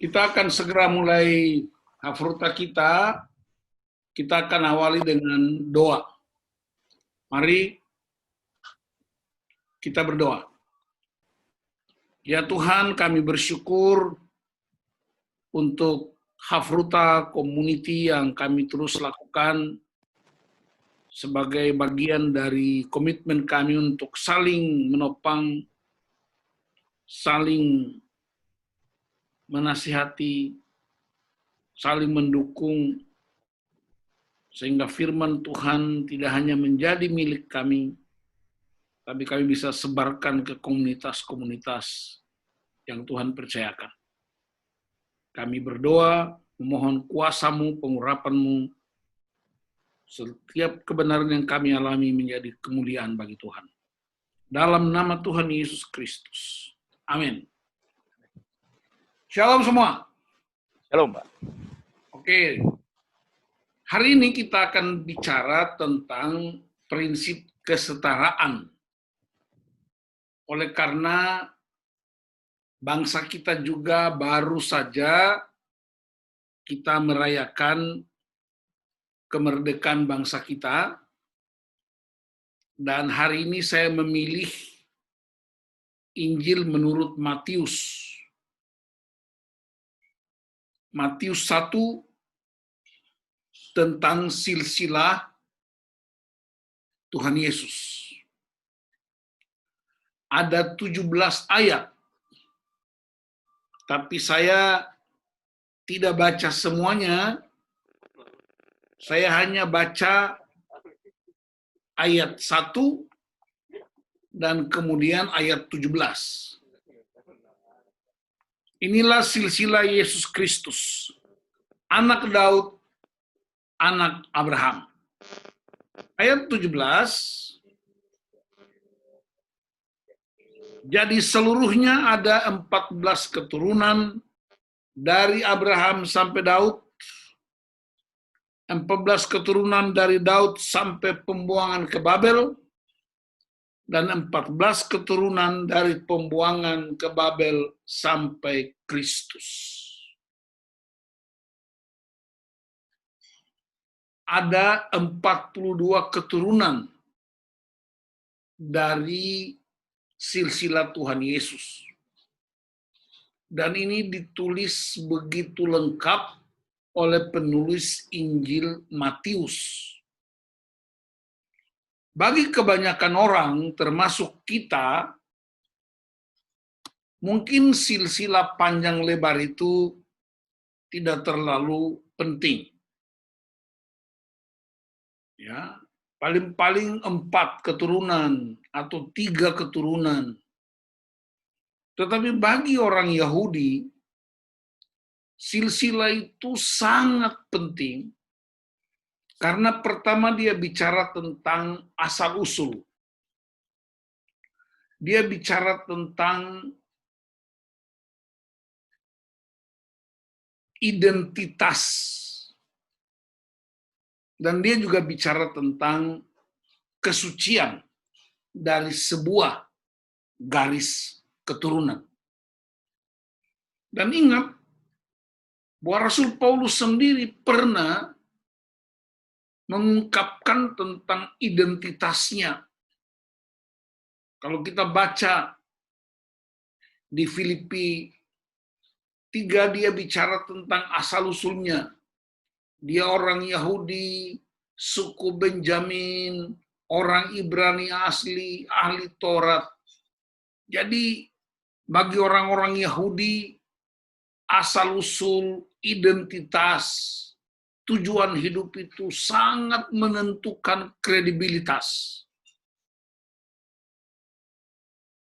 Kita akan segera mulai hafruta kita. Kita akan awali dengan doa. Mari kita berdoa. Ya Tuhan, kami bersyukur untuk hafruta community yang kami terus lakukan sebagai bagian dari komitmen kami untuk saling menopang, saling menasihati, saling mendukung, sehingga firman Tuhan tidak hanya menjadi milik kami, tapi kami bisa sebarkan ke komunitas-komunitas yang Tuhan percayakan. Kami berdoa, memohon kuasa-Mu, pengurapan-Mu, setiap kebenaran yang kami alami menjadi kemuliaan bagi Tuhan. Dalam nama Tuhan Yesus Kristus. Amin. Shalom semua. Shalom, Pak. Oke. Hari ini kita akan bicara tentang prinsip kesetaraan. Oleh karena bangsa kita juga baru saja kita merayakan kemerdekaan bangsa kita, dan hari ini saya memilih Injil menurut Matius. Matius 1 tentang silsilah Tuhan Yesus. Ada 17 ayat, tapi saya tidak baca semuanya. Saya hanya baca ayat 1 dan kemudian ayat 17. Inilah silsilah Yesus Kristus, anak Daud, anak Abraham. Ayat 17, jadi seluruhnya ada 14 keturunan dari Abraham sampai Daud, 14 keturunan dari Daud sampai pembuangan ke Babel, dan 14 keturunan dari pembuangan ke Babel sampai Kristus. Ada 42 keturunan dari silsilah Tuhan Yesus. Dan ini ditulis begitu lengkap oleh penulis Injil Matius. Bagi kebanyakan orang, termasuk kita, mungkin silsilah panjang lebar itu tidak terlalu penting. Ya, paling-paling 4 keturunan atau 3 keturunan. Tetapi bagi orang Yahudi, silsilah itu sangat penting karena pertama dia bicara tentang asal-usul. Dia bicara tentang identitas. Dan dia juga bicara tentang kesucian dari sebuah garis keturunan. Dan ingat, bahwa Rasul Paulus sendiri pernah mengungkapkan tentang identitasnya. Kalau kita baca di Filipi 3, dia bicara tentang asal-usulnya. Dia orang Yahudi, suku Benjamin, orang Ibrani asli, ahli Taurat. Jadi bagi orang-orang Yahudi, asal-usul, identitas, tujuan hidup itu sangat menentukan kredibilitas.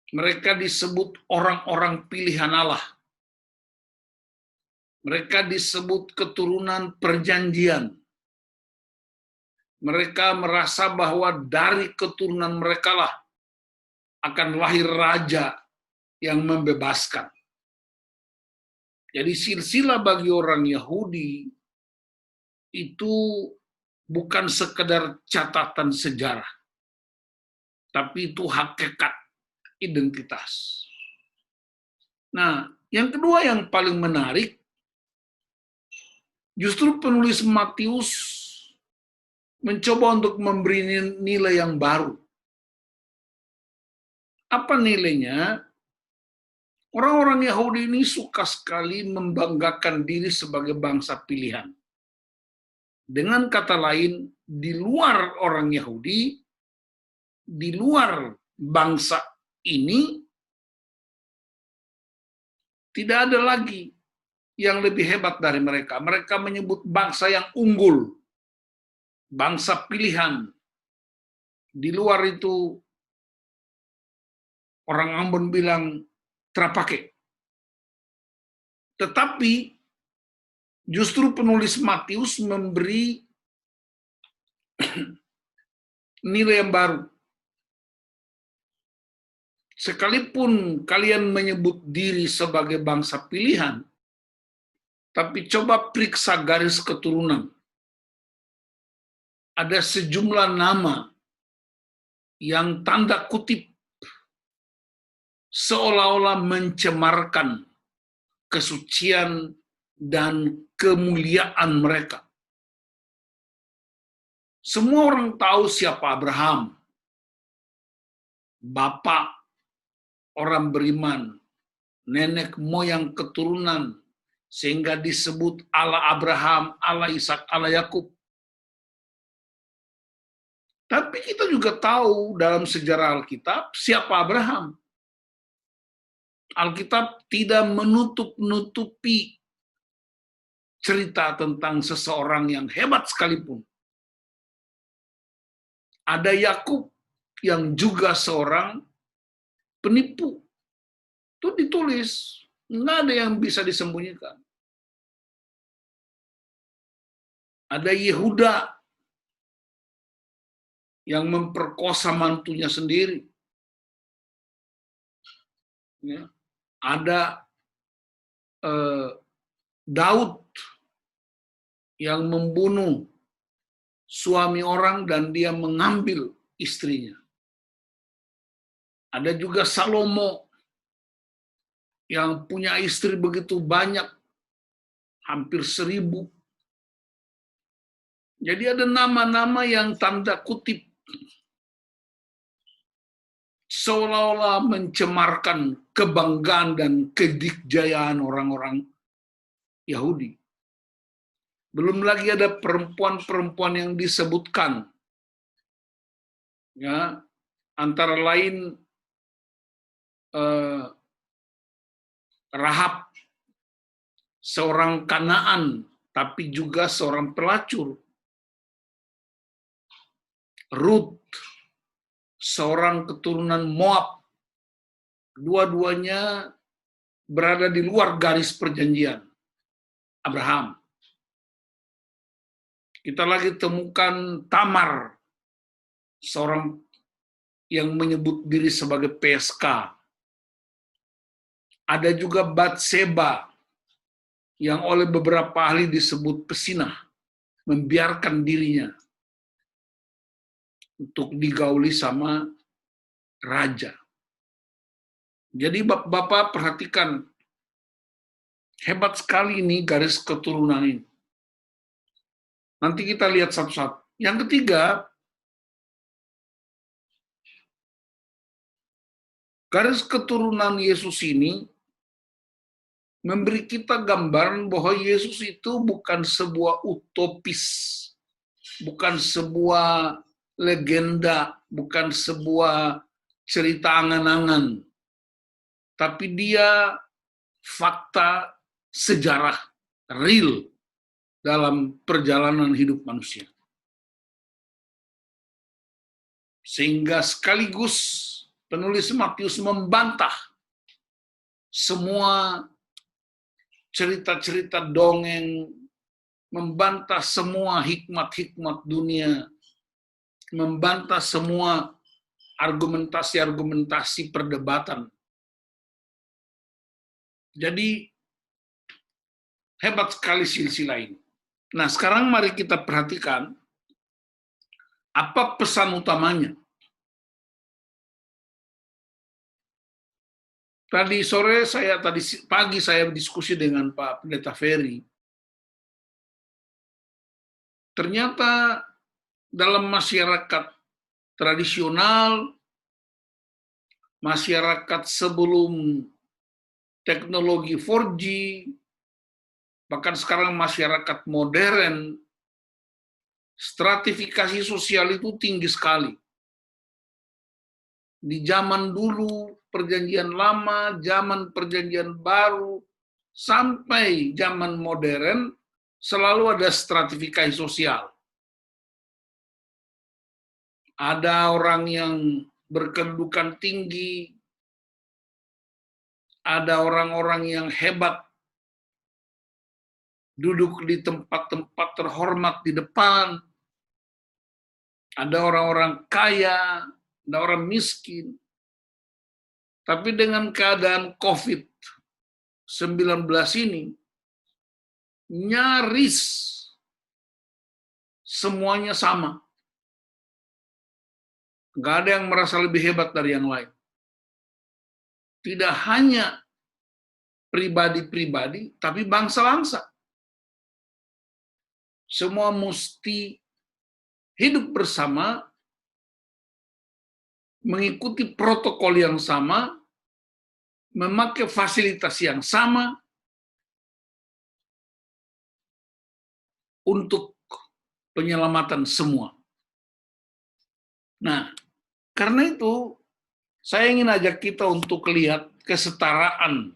Mereka disebut orang-orang pilihan Allah. Mereka disebut keturunan perjanjian. Mereka merasa bahwa dari keturunan mereka lah akan lahir raja yang membebaskan. Jadi silsilah bagi orang Yahudi itu bukan sekedar catatan sejarah, tapi itu hakikat identitas. Nah, yang kedua yang paling menarik Justru penulis Matius mencoba untuk memberi nilai yang baru. Apa nilainya? Orang-orang Yahudi ini suka sekali membanggakan diri sebagai bangsa pilihan. Dengan kata lain, di luar orang Yahudi, di luar bangsa ini, tidak ada lagi yang lebih hebat dari mereka. Mereka menyebut bangsa yang unggul, bangsa pilihan. Di luar itu, orang Ambon bilang terpakai. Tetapi justru penulis Matius memberi nilai yang baru. Sekalipun kalian menyebut diri sebagai bangsa pilihan, tapi coba periksa garis keturunan. Ada sejumlah nama yang tanda kutip seolah-olah mencemarkan kesucian dan kemuliaan mereka. Semua orang tahu siapa Abraham, bapak orang beriman, nenek moyang keturunan, sehingga disebut Allah Abraham, Allah Ishak, Allah Yakub. Tapi kita juga tahu dalam sejarah Alkitab siapa Abraham. Alkitab tidak menutup-nutupi cerita tentang seseorang yang hebat sekalipun. Ada Yakub yang juga seorang penipu. Itu ditulis, nggak ada yang bisa disembunyikan. Ada Yehuda yang memperkosa mantunya sendiri. Ya. Ada Daud yang membunuh suami orang dan dia mengambil istrinya. Ada juga Salomo yang punya istri begitu banyak, hampir 1000. Jadi ada nama-nama yang tanda kutip seolah-olah mencemarkan kebanggaan dan kedikjayaan orang-orang Yahudi. Belum lagi ada perempuan-perempuan yang disebutkan. Ya, antara lain Rahab, seorang Kanaan, tapi juga seorang pelacur. Ruth, seorang keturunan Moab. Dua-duanya berada di luar garis perjanjian Abraham. Kita lagi temukan Tamar, seorang yang menyebut diri sebagai PSK. Ada juga Batseba, yang oleh beberapa ahli disebut pesinah, membiarkan dirinya untuk digauli sama raja. Jadi Bapak perhatikan, hebat sekali ini garis keturunan ini. Nanti kita lihat satu-satu. Yang ketiga, garis keturunan Yesus ini memberi kita gambaran bahwa Yesus itu bukan sebuah utopis, bukan sebuah legenda, bukan sebuah cerita angan-angan, tapi dia fakta sejarah real dalam perjalanan hidup manusia. Sehingga sekaligus penulis Matius membantah semua cerita-cerita dongeng, membantah semua hikmat-hikmat dunia, membantah semua argumentasi-argumentasi perdebatan. Jadi hebat sekali silsilah ini. Nah, sekarang mari kita perhatikan apa pesan utamanya. Tadi pagi saya diskusi dengan Pak Pendeta Ferry. Ternyata dalam masyarakat tradisional, masyarakat sebelum teknologi 4G, bahkan sekarang masyarakat modern, stratifikasi sosial itu tinggi sekali. Di zaman dulu, perjanjian lama, zaman perjanjian baru, sampai zaman modern, selalu ada stratifikasi sosial. Ada orang yang berkedudukan tinggi, ada orang-orang yang hebat, duduk di tempat-tempat terhormat di depan, ada orang-orang kaya, ada orang miskin. Tapi dengan keadaan COVID-19 ini, nyaris semuanya sama. Nggak ada yang merasa lebih hebat dari yang lain. Tidak hanya pribadi-pribadi, tapi bangsa-bangsa. Semua mesti hidup bersama, mengikuti protokol yang sama, memakai fasilitas yang sama untuk penyelamatan semua. Nah, karena itu saya ingin ajak kita untuk lihat kesetaraan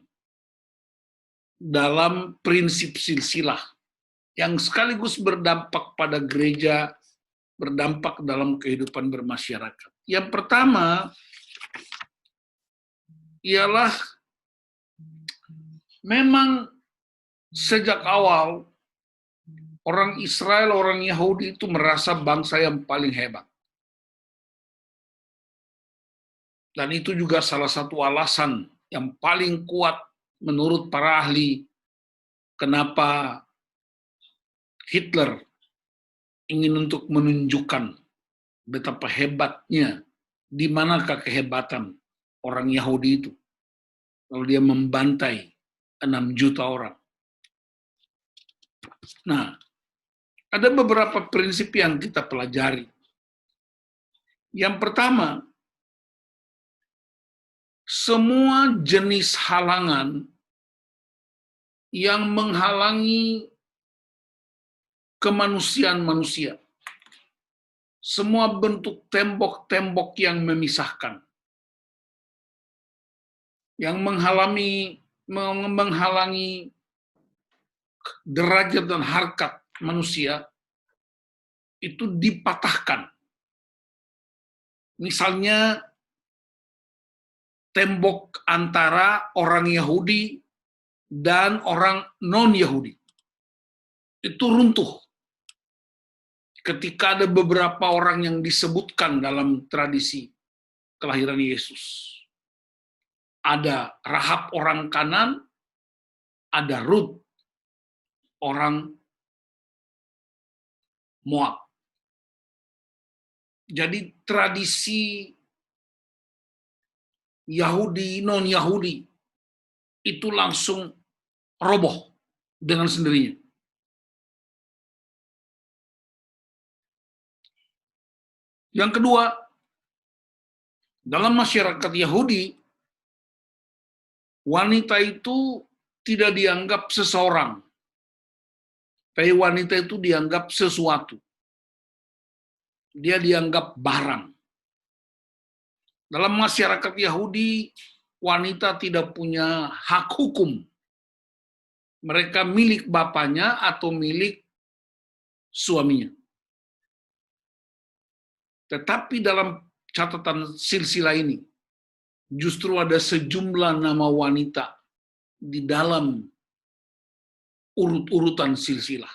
dalam prinsip silsilah yang sekaligus berdampak pada gereja, berdampak dalam kehidupan bermasyarakat. Yang pertama ialah memang sejak awal orang Israel, orang Yahudi itu merasa bangsa yang paling hebat. Dan itu juga salah satu alasan yang paling kuat menurut para ahli kenapa Hitler ingin untuk menunjukkan betapa hebatnya, di manakah kehebatan orang Yahudi itu. Kalau dia membantai 6 juta orang. Nah, ada beberapa prinsip yang kita pelajari. Yang pertama, semua jenis halangan yang menghalangi kemanusiaan manusia, semua bentuk tembok-tembok yang memisahkan, yang menghalangi derajat dan harkat manusia, itu dipatahkan. Misalnya, tembok antara orang Yahudi dan orang non-Yahudi. Itu runtuh. Ketika ada beberapa orang yang disebutkan dalam tradisi kelahiran Yesus. Ada Rahab orang Kanan, ada Rut orang Moab. Jadi tradisi Yahudi, non-Yahudi, itu langsung roboh dengan sendirinya. Yang kedua, dalam masyarakat Yahudi, wanita itu tidak dianggap seseorang, tapi wanita itu dianggap sesuatu. Dia dianggap barang. Dalam masyarakat Yahudi, wanita tidak punya hak hukum. Mereka milik bapaknya atau milik suaminya. Tetapi dalam catatan silsilah ini, justru ada sejumlah nama wanita di dalam urut-urutan silsilah.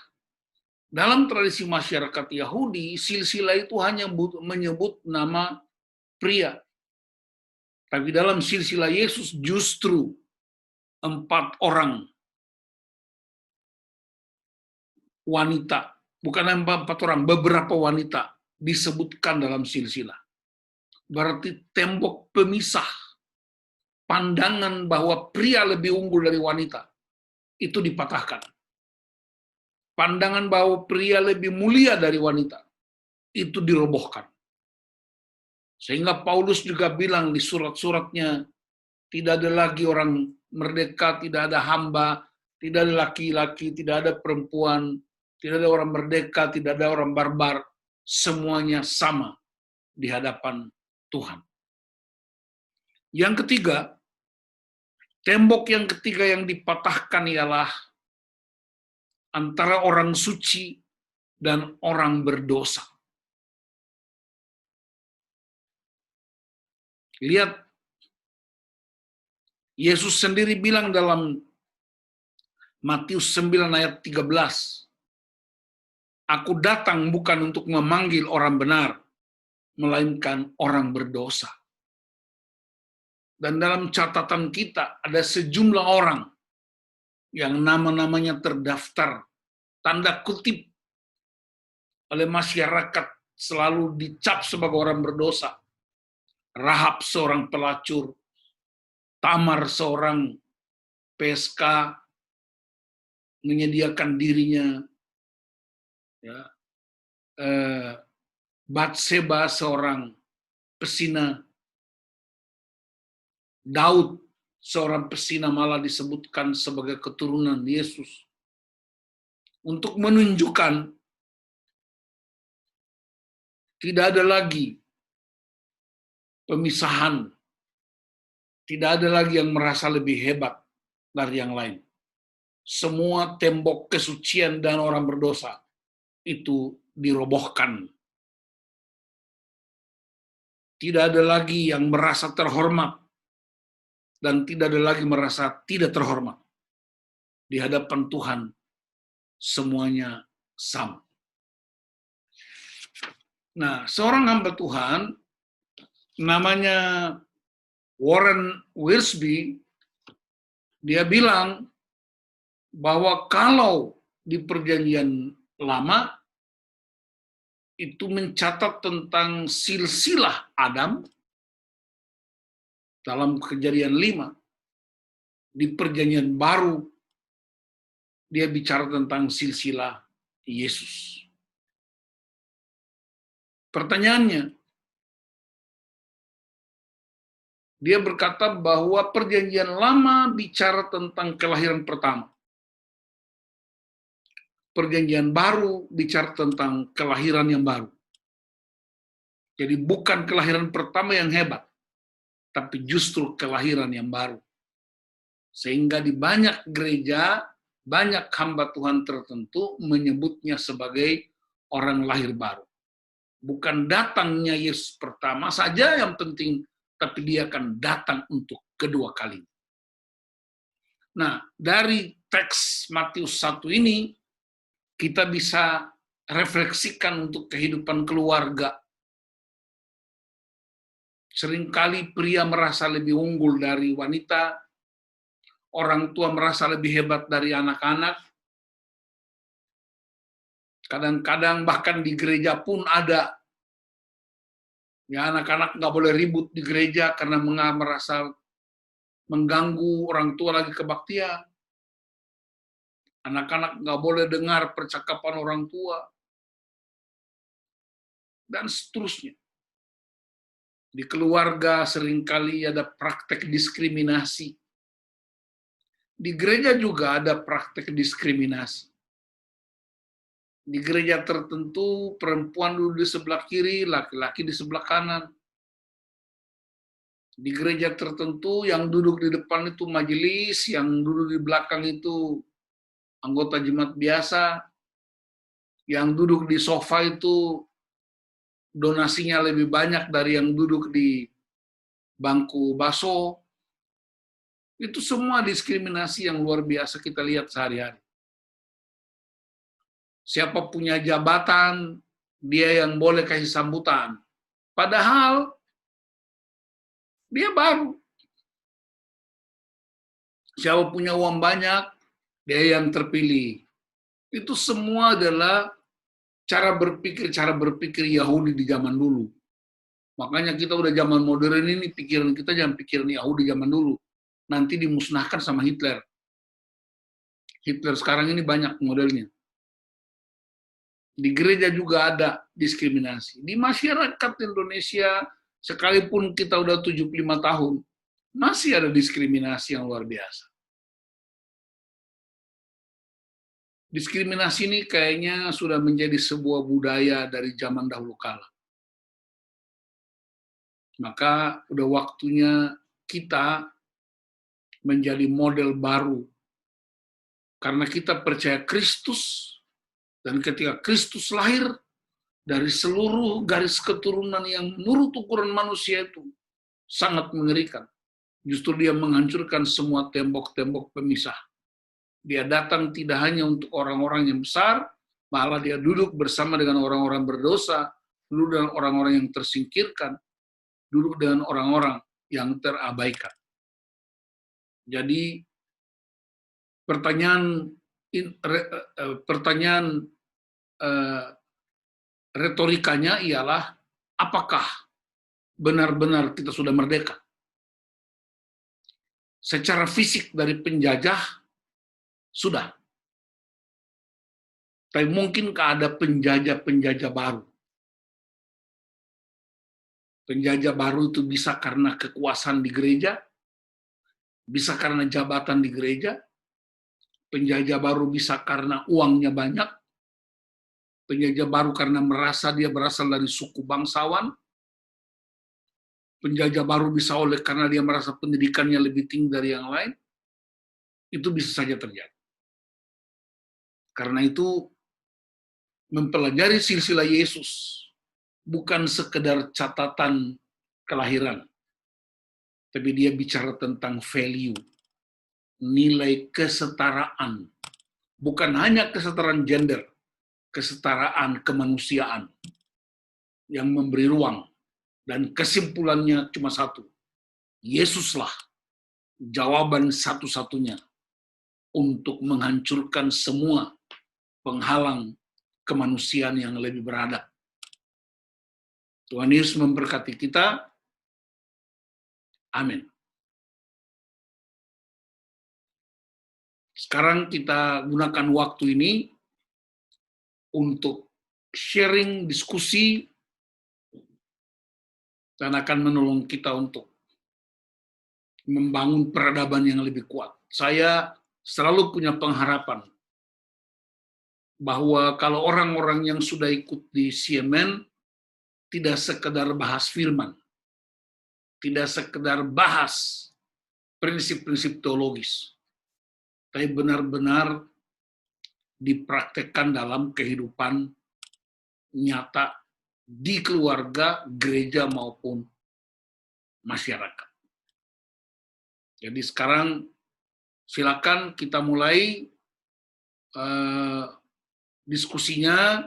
Dalam tradisi masyarakat Yahudi, silsilah itu hanya menyebut nama pria. Tapi dalam silsilah Yesus justru 4 orang wanita, bukan 4 orang, beberapa wanita disebutkan dalam silsilah. Berarti tembok pemisah pandangan bahwa pria lebih unggul dari wanita itu dipatahkan. pandangan bahwa pria lebih mulia dari wanita, itu dirobohkan. Sehingga Paulus juga bilang di surat-suratnya, tidak ada lagi orang merdeka, tidak ada hamba, tidak ada laki-laki, tidak ada perempuan, tidak ada orang merdeka, tidak ada orang barbar, semuanya sama di hadapan Tuhan. Yang ketiga, tembok yang ketiga yang dipatahkan ialah antara orang suci dan orang berdosa. Lihat, Yesus sendiri bilang dalam Matius 9 ayat 13, Aku datang bukan untuk memanggil orang benar, melainkan orang berdosa. Dan dalam catatan kita ada sejumlah orang yang nama-namanya terdaftar, tanda kutip, oleh masyarakat selalu dicap sebagai orang berdosa. Rahab seorang pelacur, Tamar seorang PSK, menyediakan dirinya, ya, Batseba seorang pesina, Daud seorang pesina malah disebutkan sebagai keturunan Yesus. Untuk menunjukkan tidak ada lagi pemisahan, tidak ada lagi yang merasa lebih hebat dari yang lain. Semua tembok kesucian dan orang berdosa itu dirobohkan. Tidak ada lagi yang merasa terhormat dan tidak ada lagi merasa tidak terhormat. Di hadapan Tuhan semuanya sama. Nah, seorang hamba Tuhan namanya Warren Wiersbe, dia bilang bahwa kalau di Perjanjian Lama itu mencatat tentang silsilah Adam dalam Kejadian 5, di Perjanjian Baru dia bicara tentang silsilah Yesus. Pertanyaannya, dia berkata bahwa Perjanjian Lama bicara tentang kelahiran pertama. Perjanjian Baru bicara tentang kelahiran yang baru. Jadi bukan kelahiran pertama yang hebat, tapi justru kelahiran yang baru. Sehingga di banyak gereja, banyak hamba Tuhan tertentu menyebutnya sebagai orang lahir baru. Bukan datangnya Yesus pertama saja yang penting, tapi dia akan datang untuk kedua kali. Nah, dari teks Matius 1 ini, kita bisa refleksikan untuk kehidupan keluarga. Seringkali pria merasa lebih unggul dari wanita, orang tua merasa lebih hebat dari anak-anak. Kadang-kadang bahkan di gereja pun ada. Ya, anak-anak nggak boleh ribut di gereja karena merasa mengganggu orang tua lagi kebaktian. Anak-anak nggak boleh dengar percakapan orang tua. Dan seterusnya. Di keluarga seringkali ada praktek diskriminasi. Di gereja juga ada praktek diskriminasi. Di gereja tertentu, perempuan duduk di sebelah kiri, laki-laki di sebelah kanan. Di gereja tertentu, yang duduk di depan itu majelis, yang duduk di belakang itu anggota jemaat biasa, yang duduk di sofa itu donasinya lebih banyak dari yang duduk di bangku baso. Itu semua diskriminasi yang luar biasa kita lihat sehari-hari. Siapa punya jabatan, dia yang boleh kasih sambutan. Padahal dia baru. Siapa punya uang banyak, dia yang terpilih. Itu semua adalah cara berpikir Yahudi di zaman dulu. Makanya kita udah zaman modern ini, pikiran kita jangan pikiran Yahudi zaman dulu. Nanti dimusnahkan sama Hitler. Hitler sekarang ini banyak modelnya. Di gereja juga ada diskriminasi. Di masyarakat Indonesia, sekalipun kita udah 75 tahun, masih ada diskriminasi yang luar biasa. Diskriminasi ini kayaknya sudah menjadi sebuah budaya dari zaman dahulu kala. Maka udah waktunya kita menjadi model baru. Karena kita percaya Kristus, dan ketika Kristus lahir, dari seluruh garis keturunan yang menurut ukuran manusia itu sangat mengerikan. Justru dia menghancurkan semua tembok-tembok pemisah. Dia datang tidak hanya untuk orang-orang yang besar, malah dia duduk bersama dengan orang-orang berdosa, duduk dengan orang-orang yang tersingkirkan, duduk dengan orang-orang yang terabaikan. Jadi pertanyaan retorikanya ialah, apakah benar-benar kita sudah merdeka? Secara fisik dari penjajah, sudah. Tapi mungkinkah ada penjajah-penjajah baru? Penjajah baru itu bisa karena kekuasaan di gereja, bisa karena jabatan di gereja, penjajah baru bisa karena uangnya banyak, penjajah baru karena merasa dia berasal dari suku bangsawan, penjajah baru bisa oleh karena dia merasa pendidikannya lebih tinggi dari yang lain. Itu bisa saja terjadi. Karena itu, mempelajari silsilah Yesus bukan sekedar catatan kelahiran, tapi dia bicara tentang value, nilai kesetaraan. Bukan hanya kesetaraan gender, kesetaraan kemanusiaan yang memberi ruang. Dan kesimpulannya cuma satu, Yesuslah jawaban satu-satunya untuk menghancurkan semua penghalang kemanusiaan yang lebih beradab. Tuhan Yesus memberkati kita. Amin. Sekarang kita gunakan waktu ini untuk sharing, diskusi, dan akan menolong kita untuk membangun peradaban yang lebih kuat. Saya selalu punya pengharapan bahwa kalau orang-orang yang sudah ikut di CMN tidak sekedar bahas firman, tidak sekedar bahas prinsip-prinsip teologis, tapi benar-benar dipraktekkan dalam kehidupan nyata di keluarga, gereja, maupun masyarakat. Jadi sekarang silakan kita mulai diskusinya.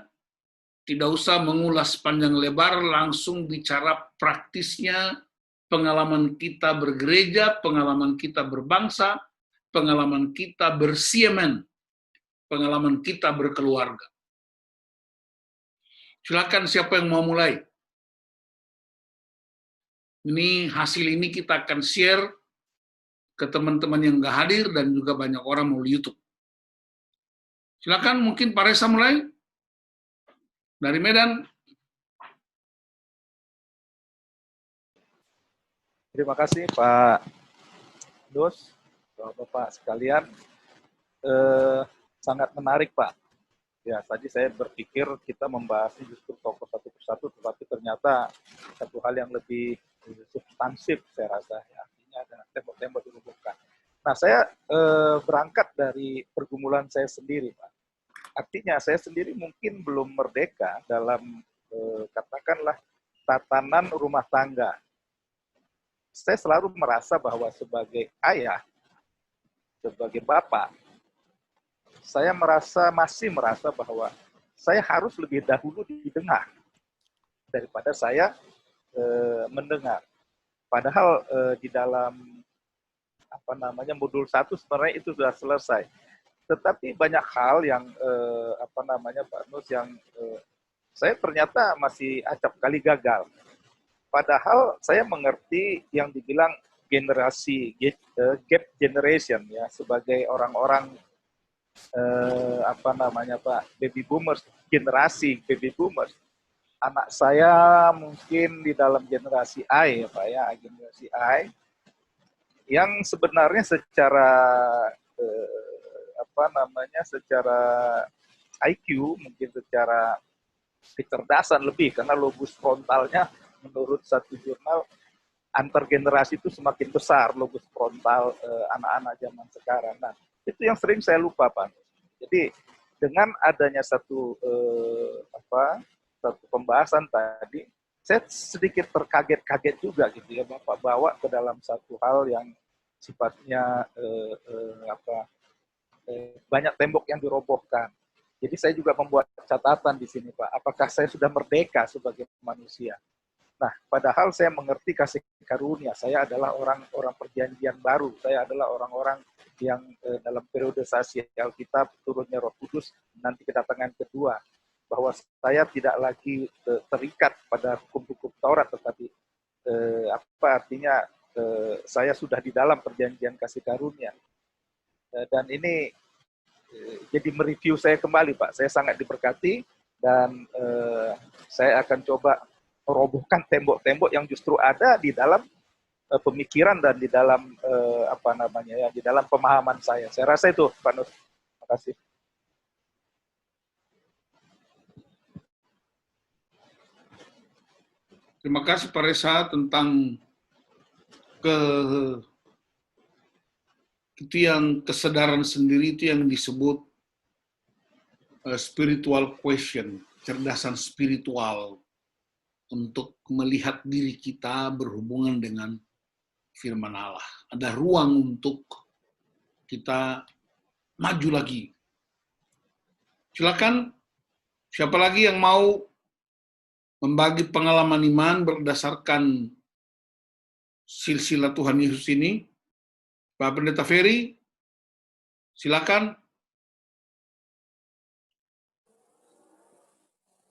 Tidak usah mengulas panjang lebar, langsung bicara praktisnya, pengalaman kita bergereja, pengalaman kita berbangsa, pengalaman kita bersiemen, pengalaman kita berkeluarga. Silakan siapa yang mau mulai. Ini hasil ini kita akan share ke teman-teman yang nggak hadir dan juga banyak orang melalui YouTube. Silakan, mungkin Pak Reza mulai dari Medan. Terima kasih Pak Dos, Bapak sekalian. Sangat menarik Pak. Ya, tadi saya berpikir kita membahas justru tokoh satu persatu, tetapi ternyata satu hal yang lebih substansif saya rasa. Ya. Artinya ada tembok-tembok dirobohkan. Nah, saya berangkat dari pergumulan saya sendiri Pak. Artinya saya sendiri mungkin belum merdeka dalam katakanlah tatanan rumah tangga. Saya selalu merasa bahwa sebagai ayah, sebagai bapak, saya masih merasa bahwa saya harus lebih dahulu didengar daripada saya mendengar. Padahal di dalam modul 1 sebenarnya itu sudah selesai. Tetapi banyak hal yang Pak Nus yang saya ternyata masih acap kali gagal. Padahal saya mengerti yang dibilang generasi gap generation ya, sebagai orang-orang apa namanya Pak, baby boomers, generasi baby boomers. Anak saya mungkin di dalam generasi I ya Pak ya, generasi I, yang sebenarnya secara apa namanya, secara IQ mungkin secara kecerdasan lebih, karena lobus frontalnya menurut satu jurnal antar generasi itu semakin besar lobus frontal anak-anak zaman sekarang. Nah, itu yang sering saya lupa Pak. Jadi dengan adanya satu satu pembahasan tadi, saya sedikit terkaget-kaget juga gitu ya Bapak bawa ke dalam satu hal yang sifatnya banyak tembok yang dirobohkan. Jadi saya juga membuat catatan di sini Pak, apakah saya sudah merdeka sebagai manusia? Nah, padahal saya mengerti kasih karunia. Saya adalah orang-orang perjanjian baru. Saya adalah orang-orang yang dalam periodisasi Alkitab turunnya Roh Kudus nanti kedatangan kedua. Bahwa saya tidak lagi terikat pada hukum-hukum Taurat, tetapi apa artinya saya sudah di dalam perjanjian kasih karunia. Dan ini jadi mereview saya kembali Pak. Saya sangat diberkati dan saya akan coba merobohkan tembok-tembok yang justru ada di dalam pemikiran dan di dalam apa namanya ya, di dalam pemahaman saya. Saya rasa itu Pak Nur. Terima kasih. Terima kasih Pak Reza tentang itu yang kesadaran sendiri, itu yang disebut spiritual question, cerdasan spiritual untuk melihat diri kita berhubungan dengan firman Allah. Ada ruang untuk kita maju lagi. Silakan, siapa lagi yang mau membagi pengalaman iman berdasarkan silsilah Tuhan Yesus ini? Pak Pendeta Ferry, silakan.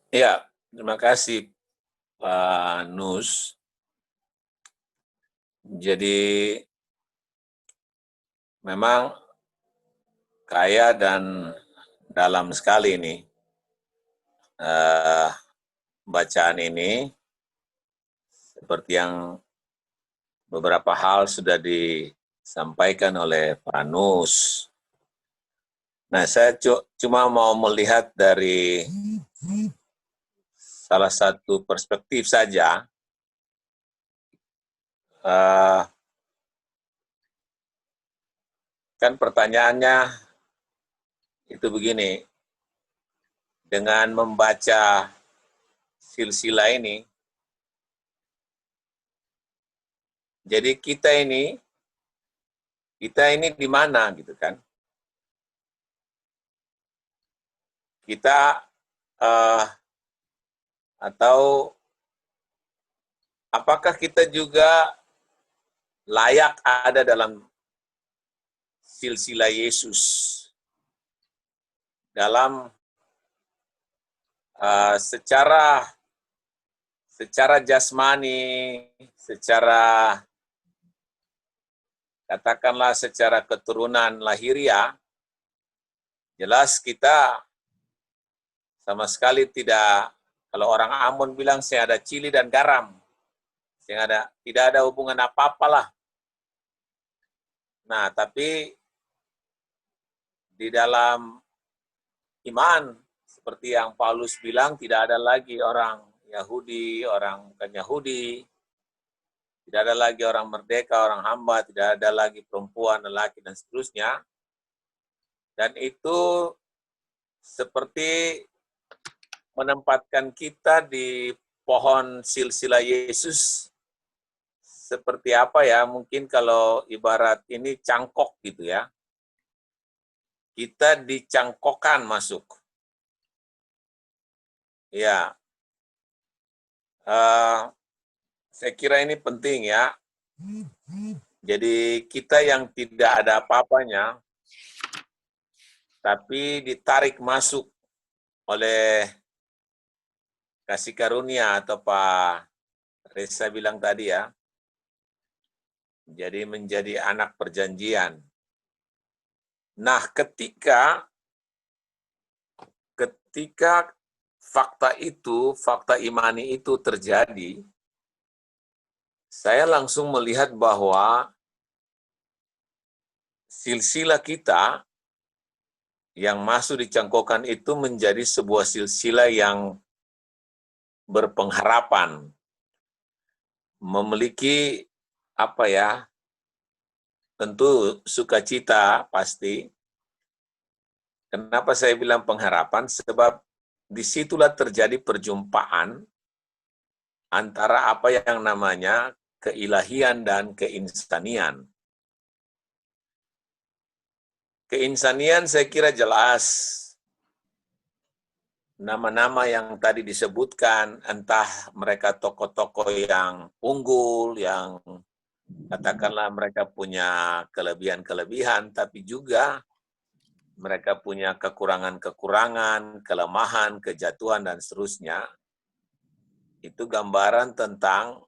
Ya, terima kasih Pak Nus. Jadi memang kaya dan dalam sekali ini bacaan ini, seperti yang beberapa hal sudah disampaikan oleh Pak Nus. Nah, saya cuma mau melihat dari salah satu perspektif saja. Kan pertanyaannya itu begini, dengan membaca silsilah ini, jadi kita ini di mana gitu kan? Kita atau apakah kita juga layak ada dalam silsilah Yesus, dalam secara jasmani, secara katakanlah secara keturunan lahiriah, jelas kita sama sekali tidak, kalau orang Ambon bilang saya ada cili dan garam, tidak ada hubungan apa-apalah. Nah, tapi di dalam iman, seperti yang Paulus bilang, tidak ada lagi orang Yahudi, orang bukan Yahudi, tidak ada lagi orang merdeka, orang hamba, tidak ada lagi perempuan, lelaki, dan seterusnya. Dan itu seperti menempatkan kita di pohon silsilah Yesus. Seperti apa ya, mungkin kalau ibarat ini cangkok gitu ya. Kita dicangkokkan masuk. Ya, saya kira ini penting ya. Jadi kita yang tidak ada apa-apanya, tapi ditarik masuk oleh kasih karunia atau Pak Reza bilang tadi ya. Jadi menjadi anak perjanjian. Nah, ketika ketika fakta imani itu terjadi, saya langsung melihat bahwa silsilah kita yang masuk di cangkokan itu menjadi sebuah silsilah yang berpengharapan, memiliki tentu sukacita pasti. Kenapa saya bilang pengharapan? Sebab disitulah terjadi perjumpaan antara apa yang namanya keilahian dan keinsanian. Keinsanian saya kira jelas. Nama-nama yang tadi disebutkan, entah mereka tokoh-tokoh yang unggul, yang katakanlah mereka punya kelebihan-kelebihan, tapi juga mereka punya kekurangan-kekurangan, kelemahan, kejatuhan, dan seterusnya. Itu gambaran tentang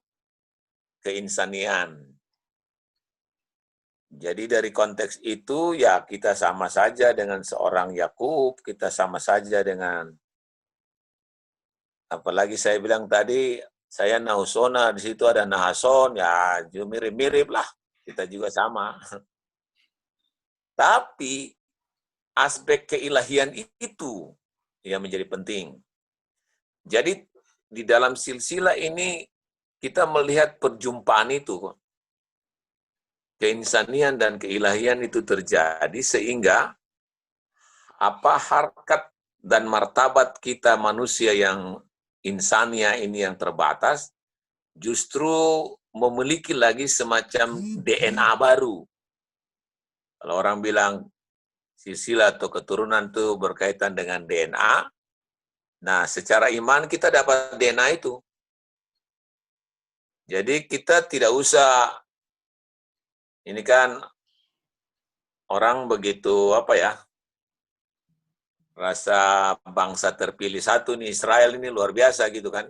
keinsanian. Jadi dari konteks itu, ya kita sama saja dengan seorang Yakub, kita sama saja dengan, apalagi saya bilang tadi, saya Nahusona, di situ ada Nahason, ya mirip-mirip lah, kita juga sama. Tapi aspek keilahian itu yang menjadi penting. Jadi di dalam silsilah ini kita melihat perjumpaan itu. Keinsanian dan keilahian itu terjadi sehingga harkat dan martabat kita manusia yang insania ini yang terbatas justru memiliki lagi semacam DNA baru. Kalau orang bilang silsilah atau keturunan itu berkaitan dengan DNA, nah secara iman kita dapat DNA itu. Jadi kita tidak usah, ini kan orang begitu rasa bangsa terpilih satu nih, Israel ini luar biasa gitu kan.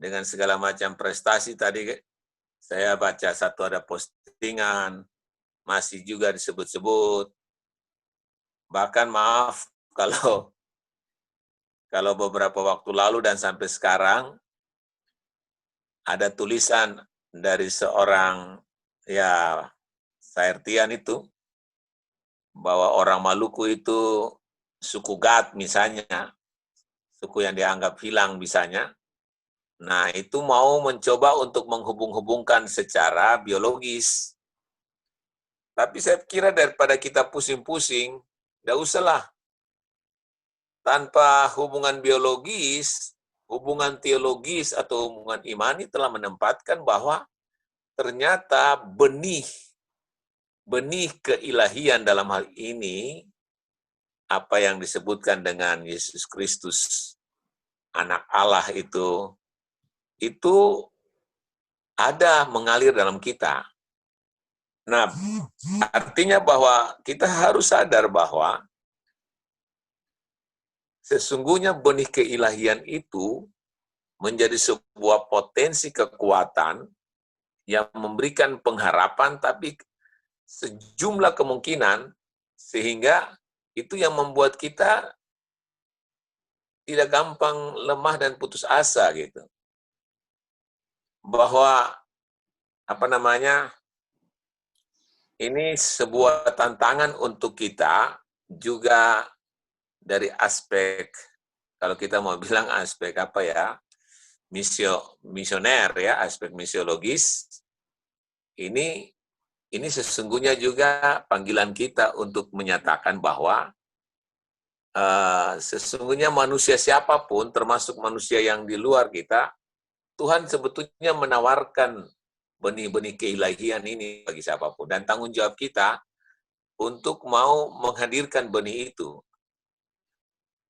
Dengan segala macam prestasi tadi saya baca satu ada postingan, masih juga disebut-sebut. Bahkan maaf kalau beberapa waktu lalu dan sampai sekarang ada tulisan dari seorang Sairtian itu bahwa orang Maluku itu suku Gat misalnya, suku yang dianggap hilang misalnya. Nah, itu mau mencoba untuk menghubung-hubungkan secara biologis. Tapi saya kira daripada kita pusing-pusing, tidak usahlah. Tanpa hubungan biologis, hubungan teologis atau hubungan imani telah menempatkan bahwa ternyata benih keilahian dalam hal ini, apa yang disebutkan dengan Yesus Kristus, anak Allah itu ada mengalir dalam kita. Nah, artinya bahwa kita harus sadar bahwa sesungguhnya benih keilahian itu menjadi sebuah potensi kekuatan yang memberikan pengharapan, tapi sejumlah kemungkinan, sehingga itu yang membuat kita tidak gampang lemah dan putus asa gitu. Bahwa ini sebuah tantangan untuk kita juga dari aspek, kalau kita mau bilang aspek misioner ya, aspek misiologis, ini sesungguhnya juga panggilan kita untuk menyatakan bahwa sesungguhnya manusia siapapun, termasuk manusia yang di luar kita, Tuhan sebetulnya menawarkan benih-benih keilahian ini bagi siapapun. Dan tanggung jawab kita untuk mau menghadirkan benih itu.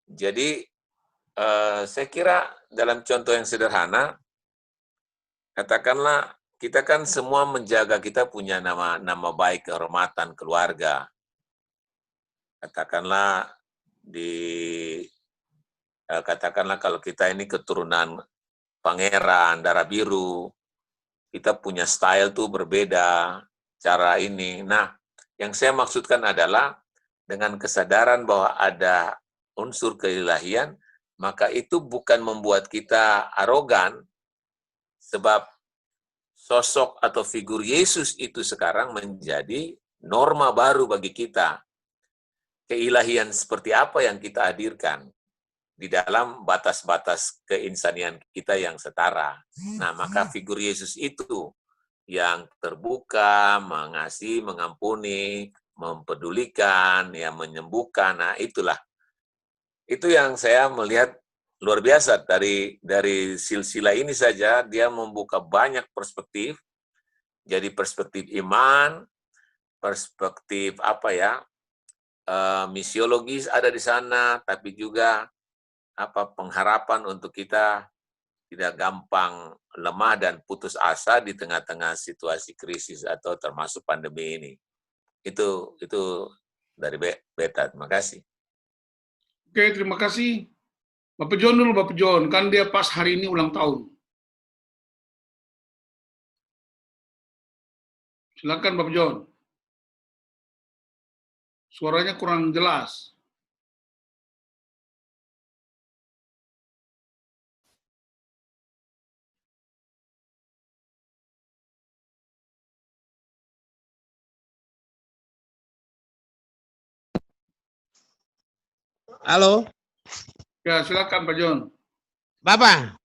Jadi, saya kira dalam contoh yang sederhana, katakanlah kita kan semua menjaga, kita punya nama baik, kehormatan, keluarga. Katakanlah kalau kita ini keturunan pangeran, darah biru, kita punya style tuh berbeda, cara ini. Nah, yang saya maksudkan adalah dengan kesadaran bahwa ada unsur keilahian, maka itu bukan membuat kita arogan, sebab sosok atau figur Yesus itu sekarang menjadi norma baru bagi kita. Keilahian seperti apa yang kita hadirkan di dalam batas-batas keinsanian kita yang setara. Nah, maka figur Yesus itu yang terbuka, mengasihi, mengampuni, mempedulikan, ya menyembuhkan. Nah, itulah. Itu yang saya melihat luar biasa dari silsilah ini saja, dia membuka banyak perspektif. Jadi perspektif iman, perspektif misiologis ada di sana, tapi juga pengharapan untuk kita tidak gampang lemah dan putus asa di tengah-tengah situasi krisis atau termasuk pandemi ini. Itu dari Beta. Terima kasih. Oke, terima kasih. Bapak John dulu, Bapak John. Kan dia pas hari ini ulang tahun. Silakan Bapak John. Suaranya kurang jelas. Halo. Ya, silakan Pak John. Bapak,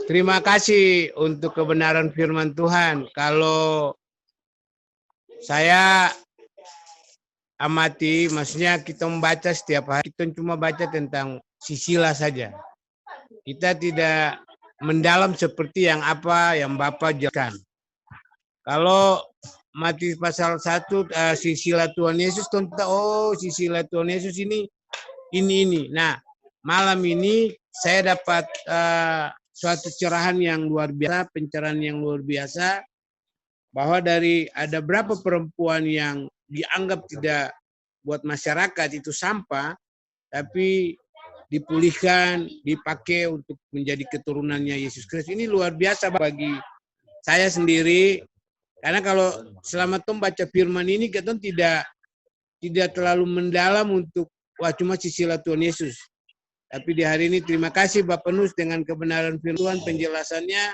terima kasih untuk kebenaran firman Tuhan. Kalau saya amati, maksudnya kita membaca setiap hari, kita cuma baca tentang sisilah saja. Kita tidak mendalam seperti yang Bapak jelaskan. Kalau Matius pasal 1, sisilah Tuhan Yesus, sisilah Tuhan Yesus ini. Nah, malam ini saya dapat suatu cerahan yang luar biasa, pencerahan yang luar biasa, bahwa ada berapa perempuan yang dianggap tidak buat masyarakat itu sampah, tapi dipulihkan, dipakai untuk menjadi keturunannya Yesus Kristus. Ini luar biasa bagi saya sendiri, karena kalau selama baca firman ini, kita tidak terlalu mendalam untuk cuma sisilah Tuhan Yesus. Tapi di hari ini terima kasih Bapak Nus dengan kebenaran firman Tuhan, penjelasannya,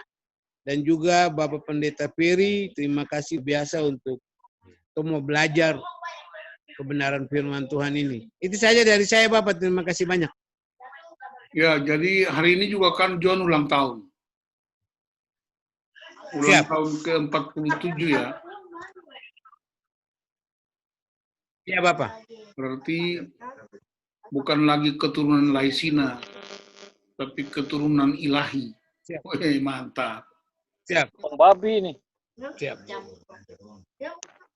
dan juga Bapak Pendeta Peri, terima kasih biasa untuk mau belajar kebenaran firman Tuhan ini. Itu saja dari saya Bapak, terima kasih banyak. Ya, jadi hari ini juga kan John ulang tahun. Ulang tahun ke-47 ya. Iya Bapak. Berarti bukan lagi keturunan Laisina, tapi keturunan ilahi. Siap. Wih, mantap. Siap. Potong babi nih. Siap.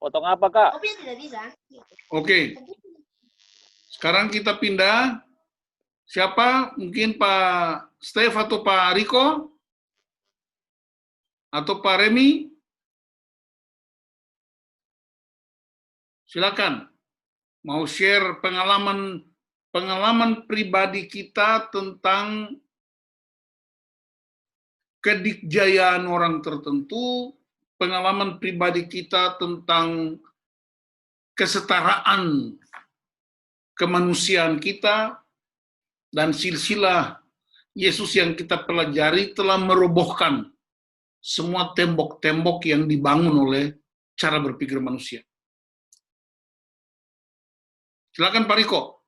Potong apa, Kak? Oke. Sekarang kita pindah. Siapa? Mungkin Pak Stef atau Pak Riko? Atau Pak Remi? Silakan. Mau share pengalaman pribadi kita tentang kedikjayaan orang tertentu, pengalaman pribadi kita tentang kesetaraan kemanusiaan kita, dan silsilah Yesus yang kita pelajari telah merobohkan semua tembok-tembok yang dibangun oleh cara berpikir manusia. Silakan Pak Riko.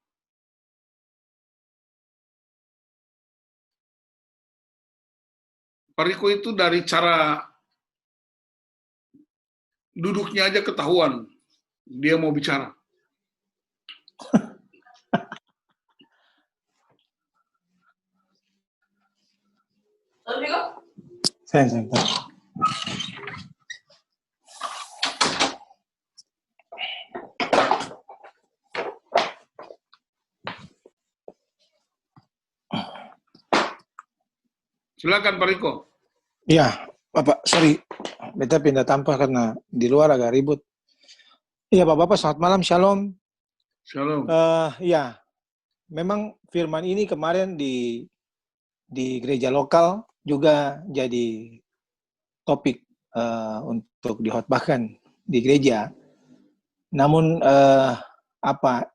Pak Riko itu dari cara duduknya aja ketahuan dia mau bicara. Saya. Silakan Pak Riko. Iya, Bapak, sorry. Beta pindah tanpa karena di luar agak ribut. Iya, Bapak, selamat malam, shalom. Shalom. Iya, memang firman ini kemarin di gereja lokal juga jadi topik untuk dihotbahkan di gereja. Namun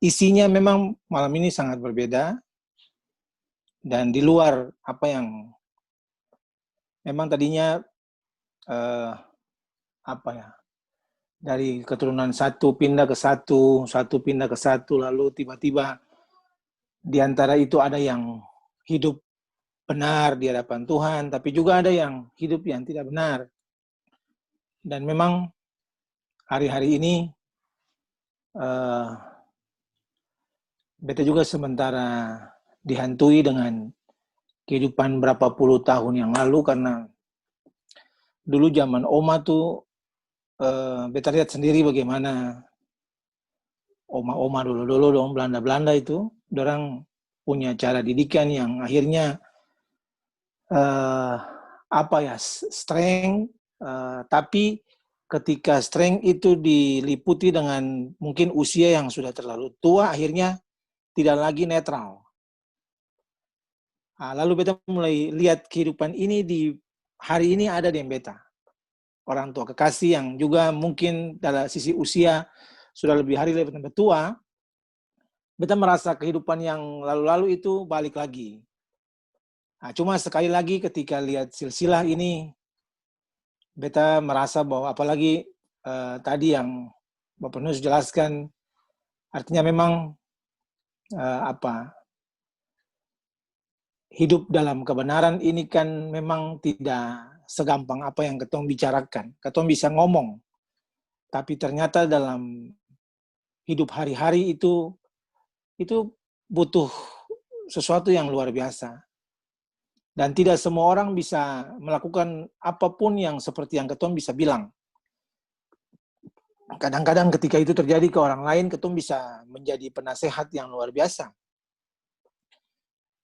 isinya memang malam ini sangat berbeda, dan di luar apa yang memang tadinya dari keturunan satu pindah ke satu, satu pindah ke satu, lalu tiba-tiba di antara itu ada yang hidup benar di hadapan Tuhan, tapi juga ada yang hidup yang tidak benar. Dan memang hari-hari ini beta juga sementara dihantui dengan kehidupan berapa puluh tahun yang lalu, karena dulu zaman Oma tuh beta lihat sendiri bagaimana oma-oma dulu dong, Belanda itu, orang punya cara didikan yang akhirnya strength, tapi ketika strength itu diliputi dengan mungkin usia yang sudah terlalu tua, akhirnya tidak lagi netral. Lalu beta mulai lihat kehidupan ini di hari ini ada di beta. Orang tua kekasih yang juga mungkin dalam sisi usia sudah lebih tua, beta merasa kehidupan yang lalu-lalu itu balik lagi. Cuma sekali lagi ketika lihat silsilah ini, beta merasa bahwa apalagi tadi yang Bapak Nus jelaskan, artinya memang hidup dalam kebenaran ini kan memang tidak segampang apa yang ketong bicarakan. Ketong bisa ngomong, tapi ternyata dalam hidup hari-hari itu butuh sesuatu yang luar biasa. Dan tidak semua orang bisa melakukan apapun yang seperti yang ketong bisa bilang. Kadang-kadang ketika itu terjadi ke orang lain, ketong bisa menjadi penasehat yang luar biasa.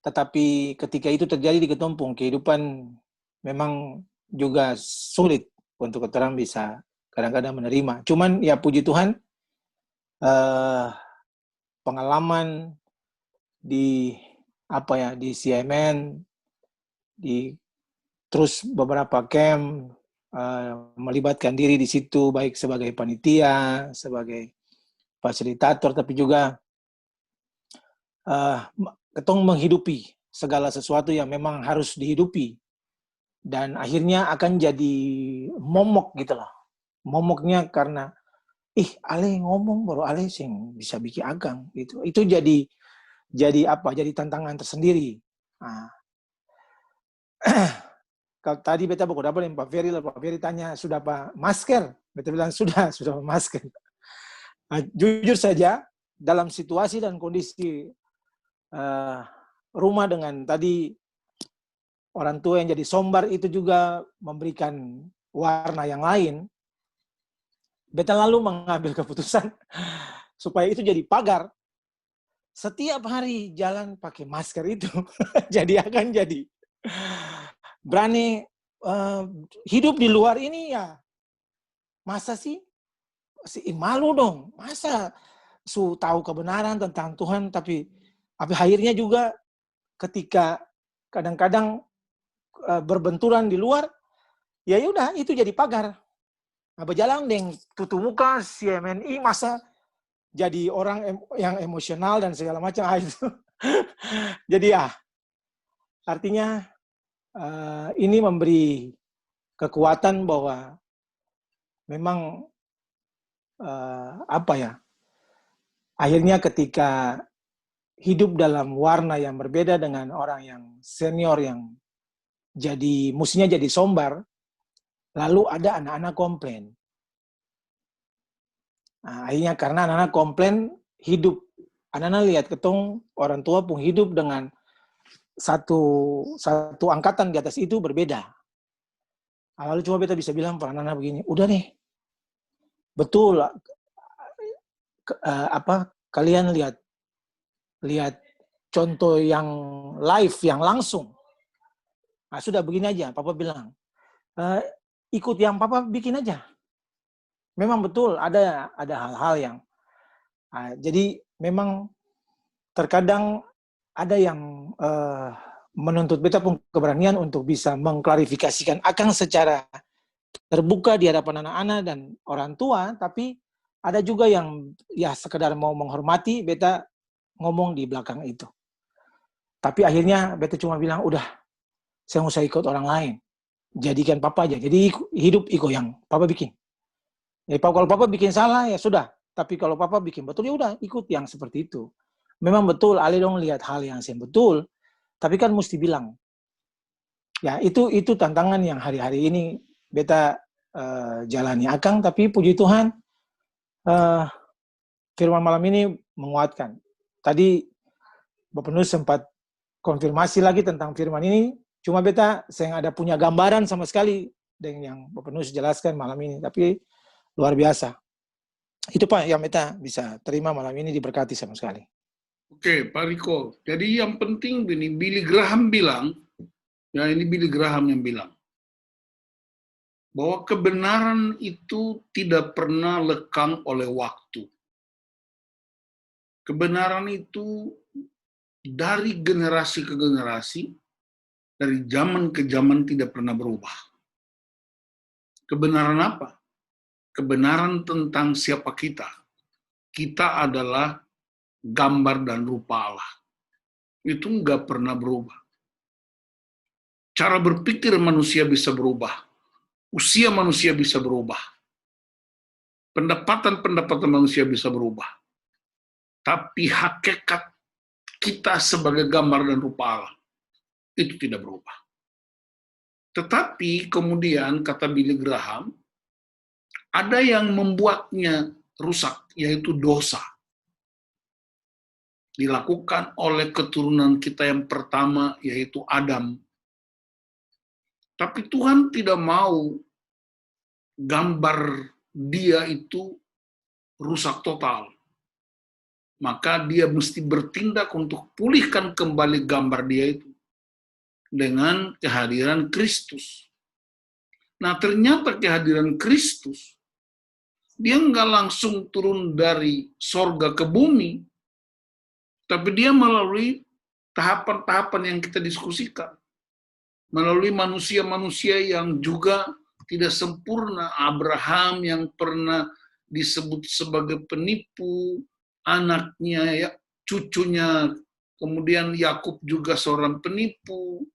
Tetapi ketika itu terjadi di ketong pun kehidupan memang juga sulit untuk ketong bisa kadang-kadang menerima. Cuman ya puji Tuhan, pengalaman di di CMN, terus beberapa camp, melibatkan diri di situ baik sebagai panitia, sebagai fasilitator, tapi juga ketong menghidupi segala sesuatu yang memang harus dihidupi, dan akhirnya akan jadi momok gitu loh. Momoknya karena ale ngomong baru ale sing bisa bikin agang gitu. Itu jadi tantangan tersendiri. Kalau tadi beta baku dapat dengan Pak Ferry tanya, sudah Pak masker? Beta bilang sudah masker. Jujur saja, dalam situasi dan kondisi rumah dengan tadi orang tua yang jadi sombar itu juga memberikan warna yang lain, beta lalu mengambil keputusan supaya itu jadi pagar. Setiap hari jalan pakai masker itu, jadi akan jadi berani hidup di luar ini ya. Masa sih malu dong, masa tahu kebenaran tentang Tuhan, tapi akhirnya juga ketika kadang-kadang berbenturan di luar, ya udah itu jadi pagar. Berjalan dengan tutup muka CMNI, masa jadi orang yang emosional dan segala macam itu. Jadi artinya ini memberi kekuatan bahwa memang akhirnya ketika hidup dalam warna yang berbeda dengan orang yang senior yang mestinya jadi sombar, lalu ada anak-anak komplain. Akhirnya karena anak-anak komplain, anak-anak lihat ketong orang tua pun hidup dengan satu angkatan di atas itu berbeda. Lalu cuma beta bisa bilang pada anak-anak begini, udah nih, betul kalian lihat contoh yang live, yang langsung. Sudah begini aja, Papa bilang, ikut yang Papa bikin aja. Memang betul ada hal-hal yang jadi memang terkadang ada yang menuntut beta pun keberanian untuk bisa mengklarifikasikan akan secara terbuka di hadapan anak-anak dan orang tua, tapi Ada juga yang ya sekedar mau menghormati, beta ngomong di belakang itu. Tapi akhirnya beta cuma bilang, udah, saya nggak usah ikut orang lain. Jadikan papa aja. Jadi hidup iko yang papa bikin. Ya, kalau papa bikin salah ya sudah. Tapi kalau papa bikin betul ya udah ikut yang seperti itu. Memang betul, Ale dong lihat hal yang betul. Tapi kan mesti bilang. Ya itu tantangan yang hari-hari ini beta jalani Akang. Tapi puji Tuhan, firman malam ini menguatkan. Tadi Bapak Nus sempat konfirmasi lagi tentang firman ini. Cuma beta saya ada punya gambaran sama sekali dengan yang Bapak Nus jelaskan malam ini. Tapi luar biasa. Itu Pak yang beta bisa terima malam ini, diberkati sama sekali. Oke, Pak Riko. Jadi yang penting ini, Billy Graham bilang, ya ini Billy Graham yang bilang, bahwa kebenaran itu tidak pernah lekang oleh waktu. Kebenaran itu dari generasi ke generasi, dari zaman ke zaman tidak pernah berubah. Kebenaran apa? Kebenaran tentang siapa kita. Kita adalah gambar dan rupa Allah. Itu nggak pernah berubah. Cara berpikir manusia bisa berubah. Usia manusia bisa berubah. Pendapatan manusia bisa berubah. Tapi hakikat kita sebagai gambar dan rupa Allah itu tidak berubah. Tetapi kemudian kata Billy Graham, ada yang membuatnya rusak, yaitu dosa. Dilakukan oleh keturunan kita yang pertama, yaitu Adam. Tapi Tuhan tidak mau gambar dia itu rusak total. Maka dia mesti bertindak untuk pulihkan kembali gambar dia itu dengan kehadiran Kristus. Nah, ternyata kehadiran Kristus, dia nggak langsung turun dari sorga ke bumi, tapi dia melalui tahapan-tahapan yang kita diskusikan. Melalui manusia-manusia yang juga tidak sempurna. Abraham yang pernah disebut sebagai penipu, anaknya, ya, cucunya, kemudian Yakub juga seorang penipu,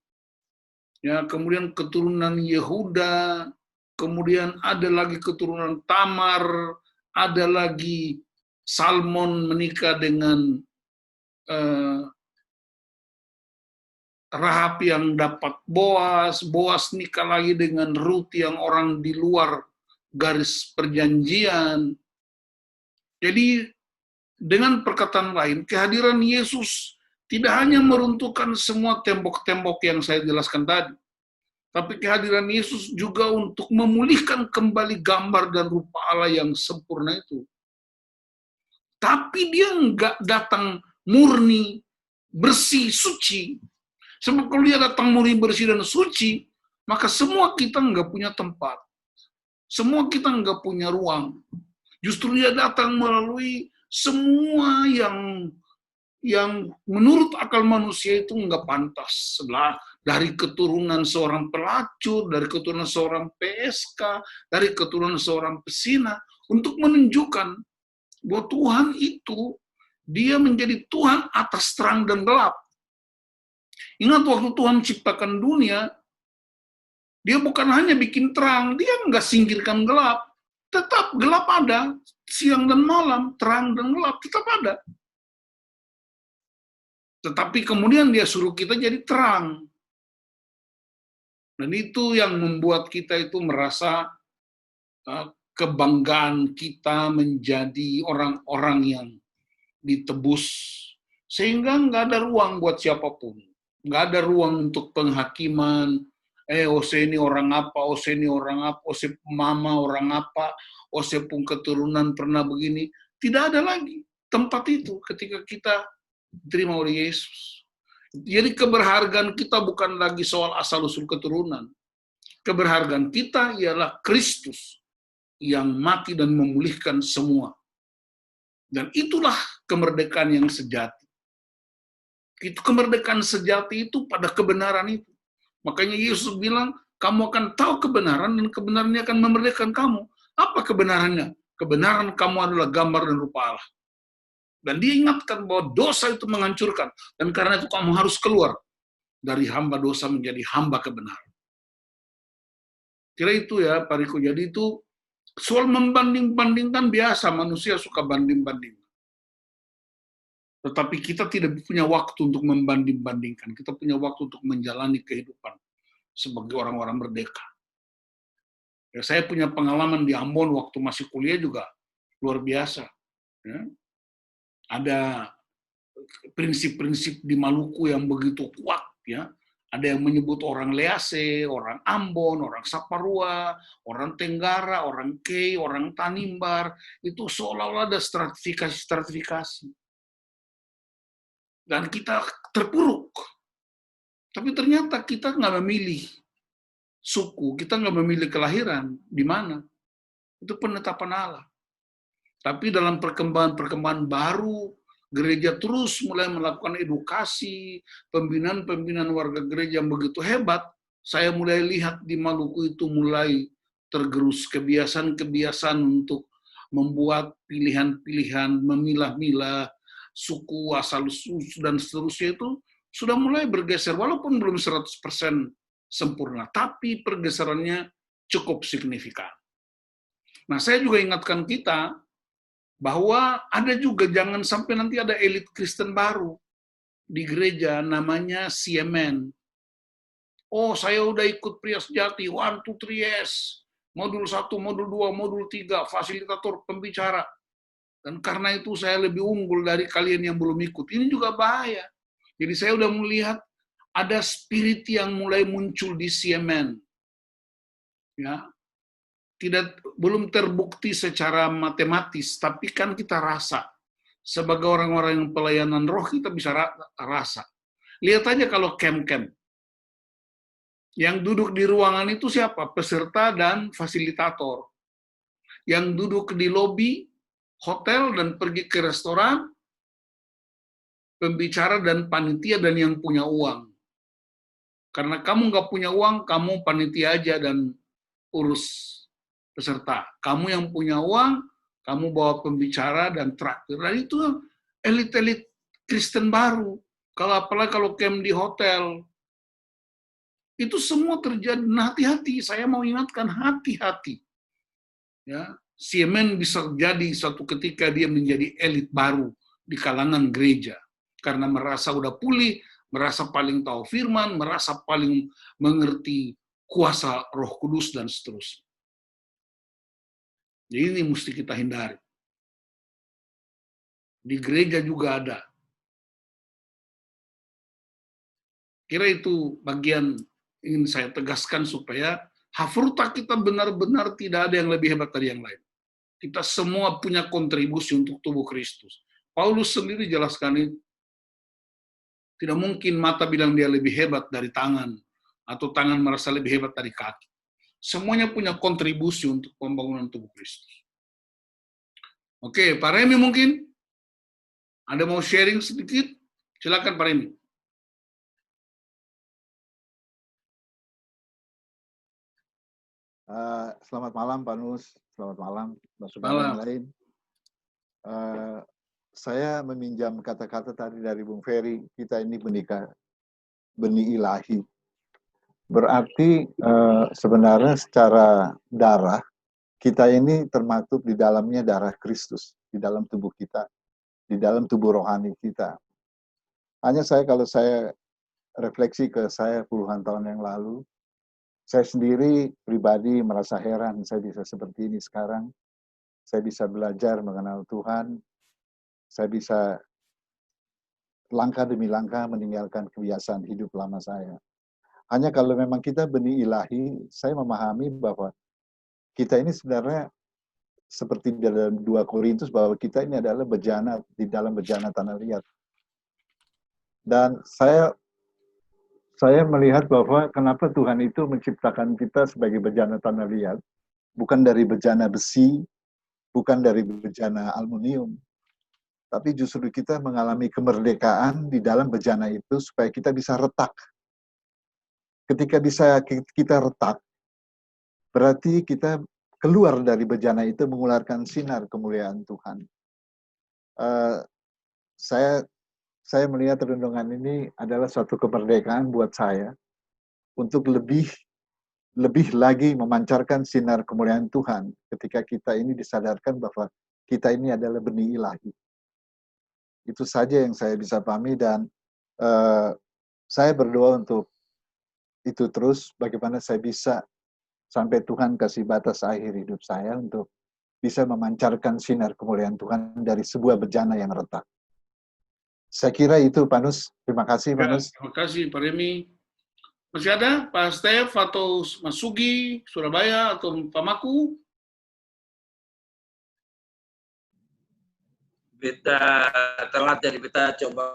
ya, kemudian keturunan Yehuda, kemudian ada lagi keturunan Tamar, ada lagi Salmon menikah dengan Rahab yang dapat Boas, Boas nikah lagi dengan Ruth yang orang di luar garis perjanjian. Jadi dengan perkataan lain, kehadiran Yesus tidak hanya meruntuhkan semua tembok-tembok yang saya jelaskan tadi, tapi kehadiran Yesus juga untuk memulihkan kembali gambar dan rupa Allah yang sempurna itu. Tapi dia enggak datang murni, bersih, suci. Sebab kalau dia datang murni, bersih, dan suci, maka semua kita enggak punya tempat. Semua kita enggak punya ruang. Justru dia datang melalui semua yang menurut akal manusia itu enggak pantas. Dari keturunan seorang pelacur, dari keturunan seorang PSK, dari keturunan seorang pesina, untuk menunjukkan bahwa Tuhan itu, dia menjadi Tuhan atas terang dan gelap. Ingat waktu Tuhan ciptakan dunia, dia bukan hanya bikin terang, dia nggak singkirkan gelap. Tetap gelap ada, siang dan malam, terang dan gelap tetap ada. Tetapi kemudian dia suruh kita jadi terang. Dan itu yang membuat kita itu merasa kebanggaan kita menjadi orang-orang yang ditebus. Sehingga nggak ada ruang buat siapapun. Nggak ada ruang untuk penghakiman. Ose ini orang apa, Ose ini orang apa, Ose mama orang apa, Ose pun keturunan pernah begini. Tidak ada lagi tempat itu ketika kita diterima oleh Yesus. Jadi keberhargaan kita bukan lagi soal asal-usul keturunan. Keberhargaan kita ialah Kristus yang mati dan memulihkan semua. Dan itulah kemerdekaan yang sejati. Itu kemerdekaan sejati itu pada kebenaran itu. Makanya Yesus bilang, kamu akan tahu kebenaran dan kebenarannya akan memerdekakan kamu. Apa kebenarannya? Kebenaran kamu adalah gambar dan rupa Allah. Dan dia ingatkan bahwa dosa itu menghancurkan. Dan karena itu kamu harus keluar dari hamba dosa menjadi hamba kebenaran. Kira itu ya, Pak Riko. Jadi itu soal membanding-bandingkan biasa, manusia suka banding-banding. Tetapi kita tidak punya waktu untuk membanding-bandingkan. Kita punya waktu untuk menjalani kehidupan sebagai orang-orang merdeka. Ya, saya punya pengalaman di Ambon waktu masih kuliah juga luar biasa. Ya. Ada prinsip-prinsip di Maluku yang begitu kuat. Ya. Ada yang menyebut orang Lease, orang Ambon, orang Saparua, orang Tenggara, orang Kei, orang Tanimbar. Itu seolah-olah ada stratifikasi. Dan kita terpuruk. Tapi ternyata kita nggak memilih suku, kita nggak memilih kelahiran, di mana. Itu penetapan Allah. Tapi dalam perkembangan baru, gereja terus mulai melakukan edukasi, pembinaan warga gereja yang begitu hebat. Saya mulai lihat di Maluku itu mulai tergerus kebiasaan-kebiasaan untuk membuat pilihan-pilihan, memilah-milah, suku, asal usul, dan seterusnya itu sudah mulai bergeser, walaupun belum 100% sempurna, tapi pergeserannya cukup signifikan. Nah, saya juga ingatkan kita bahwa ada juga, jangan sampai nanti ada elit Kristen baru di gereja, namanya CMN. Oh, saya udah ikut pria sejati, 1, 2, 3S, modul 1, modul 2, modul 3, fasilitator, pembicara. Dan karena itu saya lebih unggul dari kalian yang belum ikut. Ini juga bahaya. Jadi saya udah melihat ada spirit yang mulai muncul di CMN. Ya. Belum terbukti secara matematis, tapi kan kita rasa. Sebagai orang-orang yang pelayanan roh, kita bisa rasa. Lihat aja kalau camp-camp. Yang duduk di ruangan itu siapa? Peserta dan fasilitator. Yang duduk di lobi hotel dan pergi ke restoran, pembicara dan panitia dan yang punya uang. Karena kamu nggak punya uang, kamu panitia aja dan urus peserta. Kamu yang punya uang, kamu bawa pembicara dan traktir. Dan itu elit-elit Kristen baru. Apalagi kalau camp di hotel. Itu semua terjadi. Nah, hati-hati. Saya mau ingatkan, hati-hati. Ya. CMN bisa jadi suatu ketika dia menjadi elit baru di kalangan gereja. Karena merasa udah pulih, merasa paling tahu firman, merasa paling mengerti kuasa Roh Kudus, dan seterusnya. Jadi ini mesti kita hindari. Di gereja juga ada. Kira itu bagian ingin saya tegaskan supaya hafruta kita benar-benar tidak ada yang lebih hebat dari yang lain. Kita semua punya kontribusi untuk tubuh Kristus. Paulus sendiri jelaskan itu. Tidak mungkin mata bilang dia lebih hebat dari tangan, atau tangan merasa lebih hebat dari kaki. Semuanya punya kontribusi untuk pembangunan tubuh Kristus. Oke, Pak Remi mungkin ada mau sharing sedikit? Silakan Pak Remi. Selamat malam Pak Nus, selamat malam Mbak Saudara yang lain. Saya meminjam kata-kata tadi dari Bung Ferry, kita ini benih ilahi. Berarti sebenarnya secara darah, kita ini termaktub di dalamnya darah Kristus, di dalam tubuh kita, di dalam tubuh rohani kita. Hanya kalau saya refleksi ke saya puluhan tahun yang lalu, saya sendiri pribadi merasa heran, saya bisa seperti ini sekarang. Saya bisa belajar mengenal Tuhan, saya bisa langkah demi langkah meninggalkan kebiasaan hidup lama saya. Hanya kalau memang kita benih ilahi, saya memahami bahwa kita ini sebenarnya seperti dalam 2 Korintus, bahwa kita ini adalah bejana di dalam bejana tanah liat. Dan saya melihat bahwa kenapa Tuhan itu menciptakan kita sebagai bejana tanah liat, bukan dari bejana besi, bukan dari bejana aluminium, tapi justru kita mengalami kemerdekaan di dalam bejana itu supaya kita bisa retak. Ketika bisa kita retak, berarti kita keluar dari bejana itu mengeluarkan sinar kemuliaan Tuhan. Saya melihat renungan ini adalah suatu kemerdekaan buat saya untuk lebih lagi memancarkan sinar kemuliaan Tuhan ketika kita ini disadarkan bahwa kita ini adalah benih ilahi. Itu saja yang saya bisa pahami, dan saya berdoa untuk itu terus, bagaimana saya bisa sampai Tuhan kasih batas akhir hidup saya untuk bisa memancarkan sinar kemuliaan Tuhan dari sebuah bejana yang retak. Saya kira itu, Pak Nus. Terima kasih, Pak Ya, Nus. terima kasih, Pak Remi. Masih ada Pak Stef atau Mas Sugi, Surabaya, atau Pak Maku? Kita telat, jadi kita coba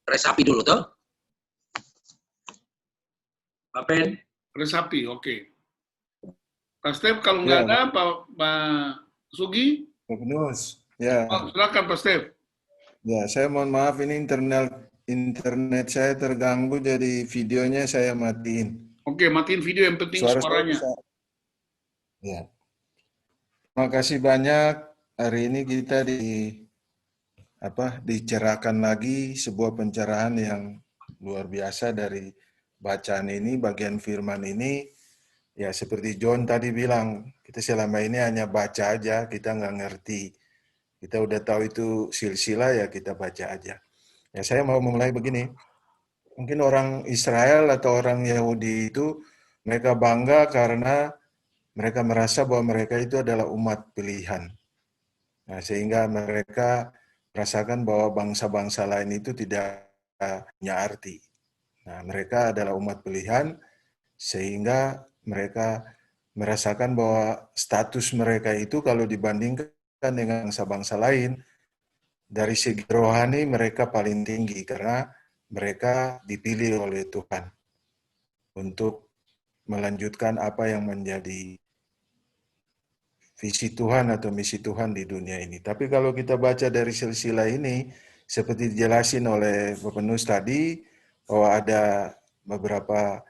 resapi dulu toh. Pak Pen. Resapi, oke. Pak Stef, kalau nggak ada, Pak Sugi? Pak Nus, ya. Oh, silakan Pak Stef. Ya, saya mohon maaf, ini internet saya terganggu, jadi videonya saya matiin. Oke, matiin video, yang penting Suara saya suaranya. bisa. Ya. Terima kasih banyak. Hari ini kita dicerahkan lagi sebuah pencerahan yang luar biasa dari bacaan ini, bagian firman ini. Ya, seperti John tadi bilang, kita selama ini hanya baca aja, kita nggak ngerti. Kita udah tahu itu silsilah, ya kita baca aja. Ya, saya mau memulai begini. Mungkin orang Israel atau orang Yahudi itu, mereka bangga karena mereka merasa bahwa mereka itu adalah umat pilihan. Nah, sehingga mereka merasakan bahwa bangsa-bangsa lain itu tidak punya arti. Nah, mereka adalah umat pilihan, sehingga mereka merasakan bahwa status mereka itu kalau dibandingkan dengan bangsa-bangsa lain, dari segi rohani mereka paling tinggi karena mereka dipilih oleh Tuhan untuk melanjutkan apa yang menjadi visi Tuhan atau misi Tuhan di dunia ini. Tapi kalau kita baca dari silsilah ini, seperti dijelasin oleh Bapak Nus tadi, bahwa ada beberapa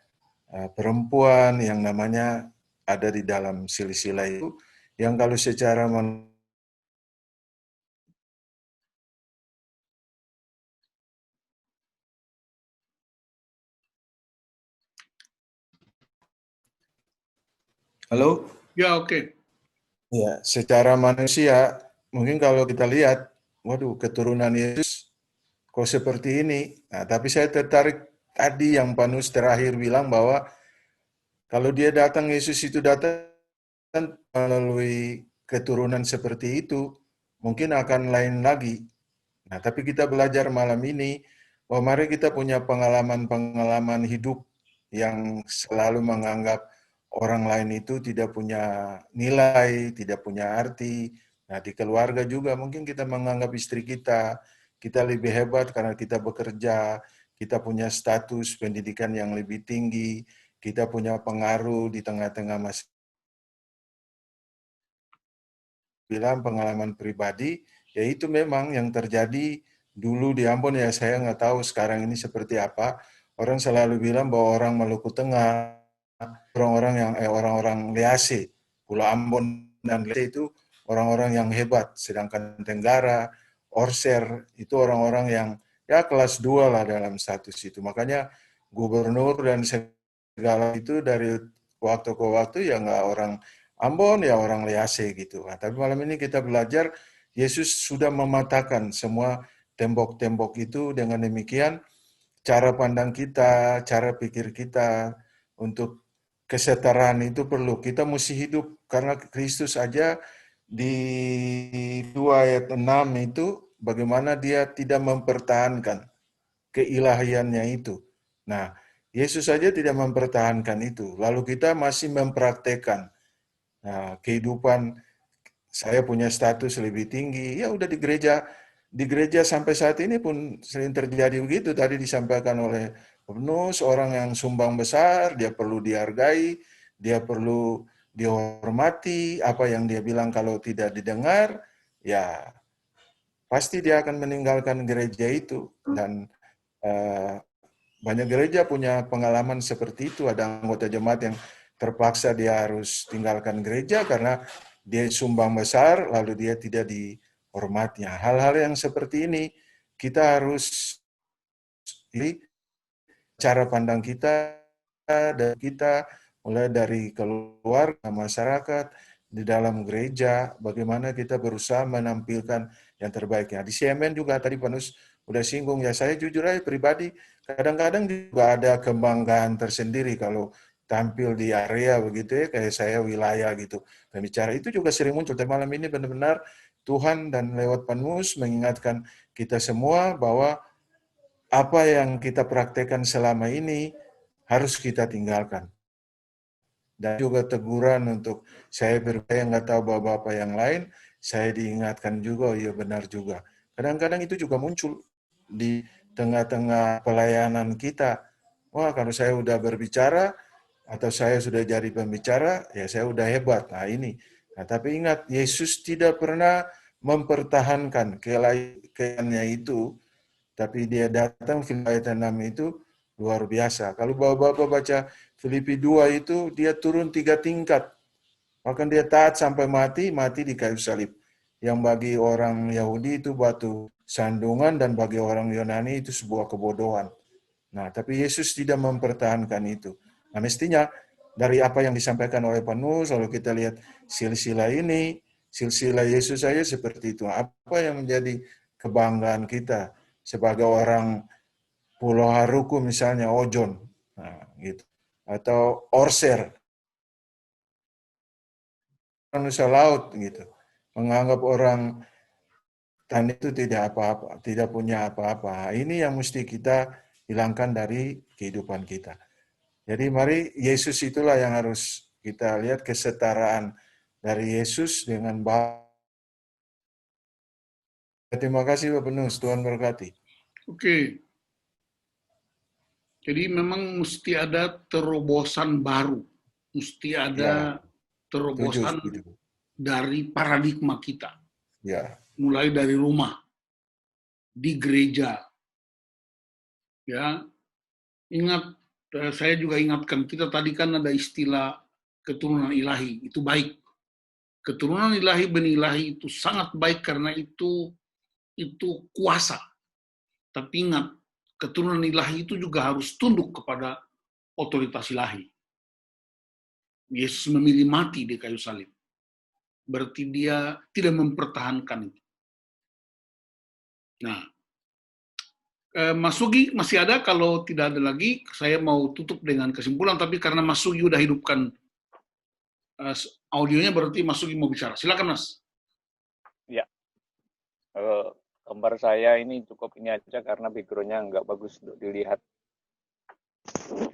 perempuan yang namanya ada di dalam silsilah itu, yang kalau secara Halo? Ya, oke. Ya, secara manusia, mungkin kalau kita lihat, waduh, keturunan Yesus kok seperti ini. Nah, tapi saya tertarik tadi yang Panus terakhir bilang bahwa kalau dia datang, Yesus itu datang melalui keturunan seperti itu, mungkin akan lain lagi. Nah, tapi kita belajar malam ini bahwa mari kita punya pengalaman-pengalaman hidup yang selalu menganggap orang lain itu tidak punya nilai, tidak punya arti. Nah, di keluarga juga mungkin kita menganggap istri kita lebih hebat karena kita bekerja, kita punya status pendidikan yang lebih tinggi, kita punya pengaruh di tengah-tengah masyarakat. Bilang pengalaman pribadi, ya itu memang yang terjadi dulu di Ambon, ya saya nggak tahu sekarang ini seperti apa. Orang selalu bilang bahwa orang Maluku Tengah, orang-orang Lease, Pulau Ambon dan Lease itu orang-orang yang hebat, sedangkan Tenggara, Orser itu orang-orang yang ya kelas 2 lah dalam status itu. Makanya gubernur dan segala itu dari waktu ke waktu ya nggak orang Ambon ya orang Lease gitu. Nah, tapi malam ini kita belajar Yesus sudah mematahkan semua tembok-tembok itu, dengan demikian cara pandang kita, cara pikir kita untuk kesetaraan itu perlu. Kita mesti hidup karena Kristus aja di 2 ayat 6 itu bagaimana dia tidak mempertahankan keilahiannya itu. Nah, Yesus saja tidak mempertahankan itu. Lalu kita masih mempraktekkan. Nah, kehidupan saya punya status lebih tinggi, ya udah di gereja sampai saat ini pun sering terjadi begitu. Tadi disampaikan oleh Nus, orang yang sumbang besar, dia perlu dihargai, dia perlu dihormati, apa yang dia bilang kalau tidak didengar, ya pasti dia akan meninggalkan gereja itu. Dan banyak gereja punya pengalaman seperti itu, ada anggota jemaat yang terpaksa dia harus tinggalkan gereja karena dia sumbang besar, lalu dia tidak dihormati. Hal-hal yang seperti ini kita harus cara pandang kita dan kita mulai dari keluarga, masyarakat, di dalam gereja, bagaimana kita berusaha menampilkan yang terbaiknya. Di CMN juga tadi Pak Nus udah singgung, ya saya jujur aja pribadi, kadang-kadang juga ada kebanggaan tersendiri kalau tampil di area begitu ya, kayak saya wilayah gitu. Dan bicara itu juga sering muncul, tapi malam ini benar-benar Tuhan dan lewat Pak Nus mengingatkan kita semua bahwa apa yang kita praktekkan selama ini harus kita tinggalkan. Dan juga teguran untuk saya berbeda yang nggak tahu bapak-bapak yang lain, saya diingatkan juga, oh iya benar juga. Kadang-kadang itu juga muncul di tengah-tengah pelayanan kita. Wah, kalau saya udah berbicara, atau saya sudah jadi pembicara, ya saya udah hebat. Nah ini. Nah, tapi ingat, Yesus tidak pernah mempertahankan kelayakannya itu, tapi dia datang ayat 6 itu luar biasa. Kalau bapak-bapak baca Filipi 2 itu, dia turun 3 tingkat. Bahkan dia taat sampai mati di kayu salib. Yang bagi orang Yahudi itu batu sandungan, dan bagi orang Yunani itu sebuah kebodohan. Nah, tapi Yesus tidak mempertahankan itu. Nah, mestinya dari apa yang disampaikan oleh Pak Nus, kalau kita lihat silsilah ini, silsilah Yesus saja seperti itu. Apa yang menjadi kebanggaan kita sebagai orang Pulau Haruku misalnya, Ojon, nah, gitu, atau Orser, orang Nusa Laut, gitu, menganggap orang Tani itu tidak apa-apa, tidak punya apa-apa. Ini yang mesti kita hilangkan dari kehidupan kita. Jadi mari Yesus itulah yang harus kita lihat, kesetaraan dari Yesus dengan Bapa. Terima kasih Bapak Nus, Tuhan berkati. Oke. Jadi memang mesti ada terobosan baru, mesti ada terobosan dari paradigma kita. Ya. Mulai dari rumah, di gereja. Ya. Ingat, saya juga ingatkan, kita tadi kan ada istilah keturunan ilahi, itu baik. Keturunan ilahi, benih ilahi itu sangat baik karena itu kuasa. Tapi ingat, keturunan ilahi itu juga harus tunduk kepada otoritas ilahi. Yesus memilih mati di kayu salib. Berarti dia tidak mempertahankan itu. Nah, Mas Sugi masih ada, kalau tidak ada lagi, saya mau tutup dengan kesimpulan, tapi karena Mas Sugi udah hidupkan audionya, berarti Mas Sugi mau bicara. Silakan Mas. Ya, gambar saya ini cukup ini aja karena background-nya nggak bagus untuk dilihat.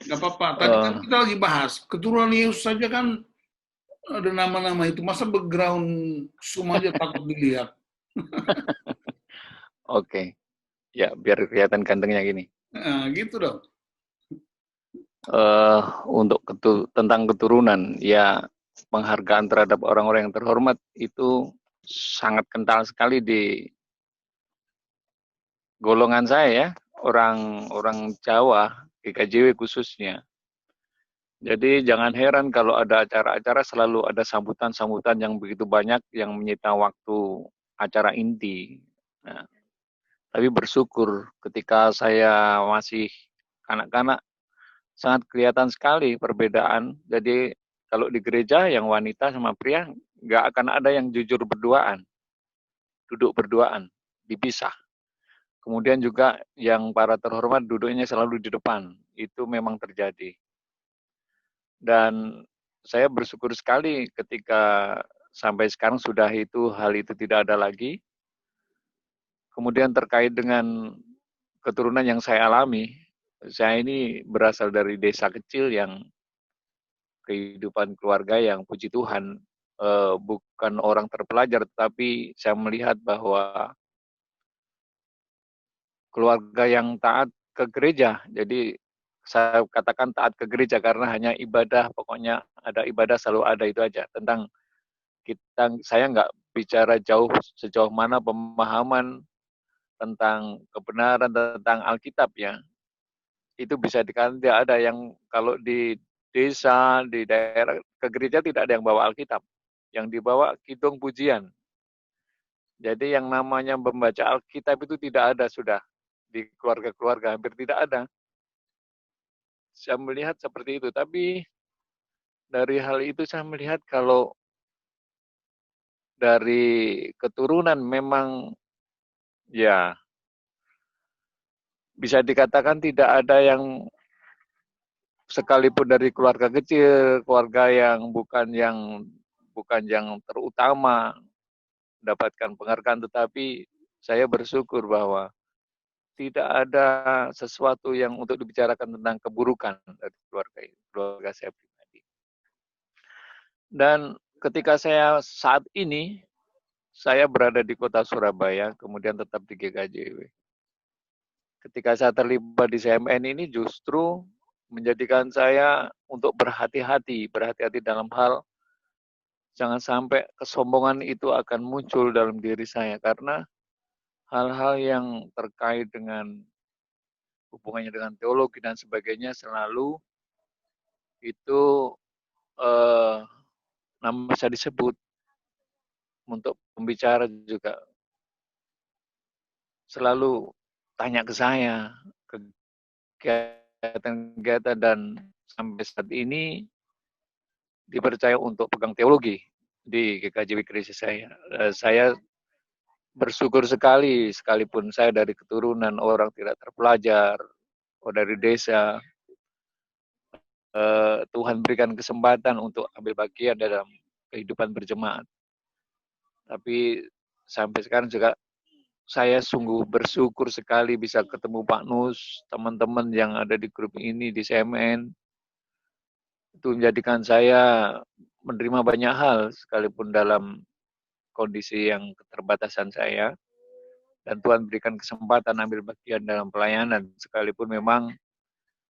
Nggak apa-apa, tadi kan kita lagi bahas, keturunan Yesus saja kan ada nama-nama itu, masa background semua aja takut dilihat. Oke, ya biar kelihatan gantengnya gini. Nah, gitu dong. Untuk tentang keturunan, ya penghargaan terhadap orang-orang yang terhormat itu sangat kental sekali di golongan saya ya, orang Jawa, GKJW khususnya. Jadi jangan heran kalau ada acara-acara selalu ada sambutan-sambutan yang begitu banyak yang menyita waktu acara inti. Nah, tapi bersyukur ketika saya masih kanak-kanak sangat kelihatan sekali perbedaan. Jadi kalau di gereja yang wanita sama pria nggak akan ada yang jujur berduaan, duduk berduaan, dipisah. Kemudian juga yang para terhormat duduknya selalu di depan, itu memang terjadi. Dan saya bersyukur sekali ketika sampai sekarang sudah hal itu tidak ada lagi. Kemudian terkait dengan keturunan yang saya alami, saya ini berasal dari desa kecil yang kehidupan keluarga yang puji Tuhan bukan orang terpelajar, tetapi saya melihat bahwa keluarga yang taat ke gereja. Jadi saya katakan taat ke gereja karena hanya ibadah, pokoknya ada ibadah selalu ada, itu aja. Tentang saya nggak bicara sejauh mana pemahaman tentang kebenaran tentang Alkitab ya. Itu bisa dikatakan tidak ada yang kalau di desa, di daerah, ke gereja tidak ada yang bawa Alkitab. Yang dibawa kidung pujian. Jadi yang namanya membaca Alkitab itu tidak ada sudah. Di keluarga-keluarga hampir tidak ada. Saya melihat seperti itu. Tapi dari hal itu saya melihat kalau dari keturunan memang ya bisa dikatakan tidak ada yang sekalipun dari keluarga kecil, keluarga yang bukan yang terutama mendapatkan penghargaan, tetapi saya bersyukur bahwa tidak ada sesuatu yang untuk dibicarakan tentang keburukan dari keluarga saya pribadi. Dan ketika saya saat ini saya berada di kota Surabaya, kemudian tetap di GKJW. Ketika saya terlibat di CMN ini justru menjadikan saya untuk berhati-hati dalam hal jangan sampai kesombongan itu akan muncul dalam diri saya, karena hal-hal yang terkait dengan hubungannya dengan teologi dan sebagainya selalu itu nama saya disebut untuk pembicara juga selalu tanya ke saya kegiatan-kegiatan, dan sampai saat ini dipercaya untuk pegang teologi di GKJW Gereja saya. Saya bersyukur sekali, sekalipun saya dari keturunan orang tidak terpelajar, dari desa, Tuhan berikan kesempatan untuk ambil bagian dalam kehidupan berjemaat. Tapi sampai sekarang juga saya sungguh bersyukur sekali bisa ketemu Pak Nus, teman-teman yang ada di grup ini, di CMN. Itu menjadikan saya menerima banyak hal, sekalipun dalam kondisi yang keterbatasan saya. Dan Tuhan berikan kesempatan ambil bagian dalam pelayanan, sekalipun memang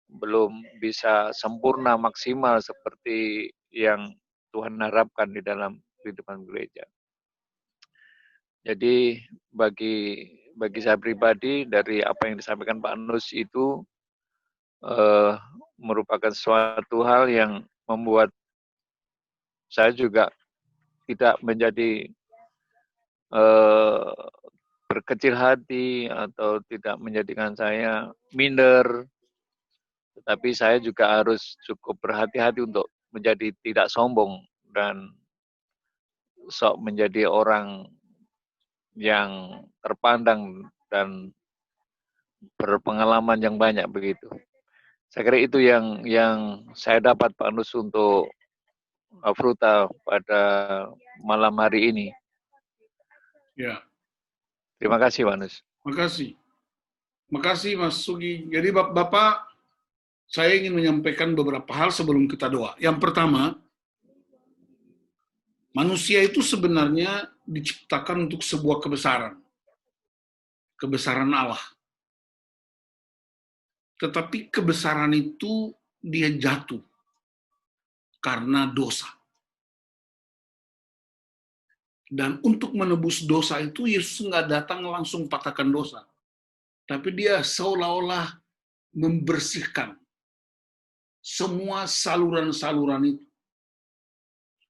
belum bisa sempurna, maksimal seperti yang Tuhan harapkan di dalam kehidupan gereja. Jadi bagi saya pribadi, dari apa yang disampaikan Pak Nus itu merupakan suatu hal yang membuat saya juga tidak menjadi berkecil hati atau tidak menjadikan saya minder, tetapi saya juga harus cukup berhati-hati untuk menjadi tidak sombong dan sok menjadi orang yang terpandang dan berpengalaman yang banyak begitu. Saya kira itu yang saya dapat Pak Nus untuk Fruta pada malam hari ini. Ya. Terima kasih Pak Nus. Terima kasih Mas Sugi. Jadi Bapak, saya ingin menyampaikan beberapa hal sebelum kita doa. Yang pertama, manusia itu sebenarnya diciptakan untuk sebuah kebesaran Allah. Tetapi kebesaran itu dia jatuh karena dosa. Dan untuk menebus dosa itu Yesus nggak datang langsung patahkan dosa. Tapi dia seolah-olah membersihkan semua saluran-saluran itu.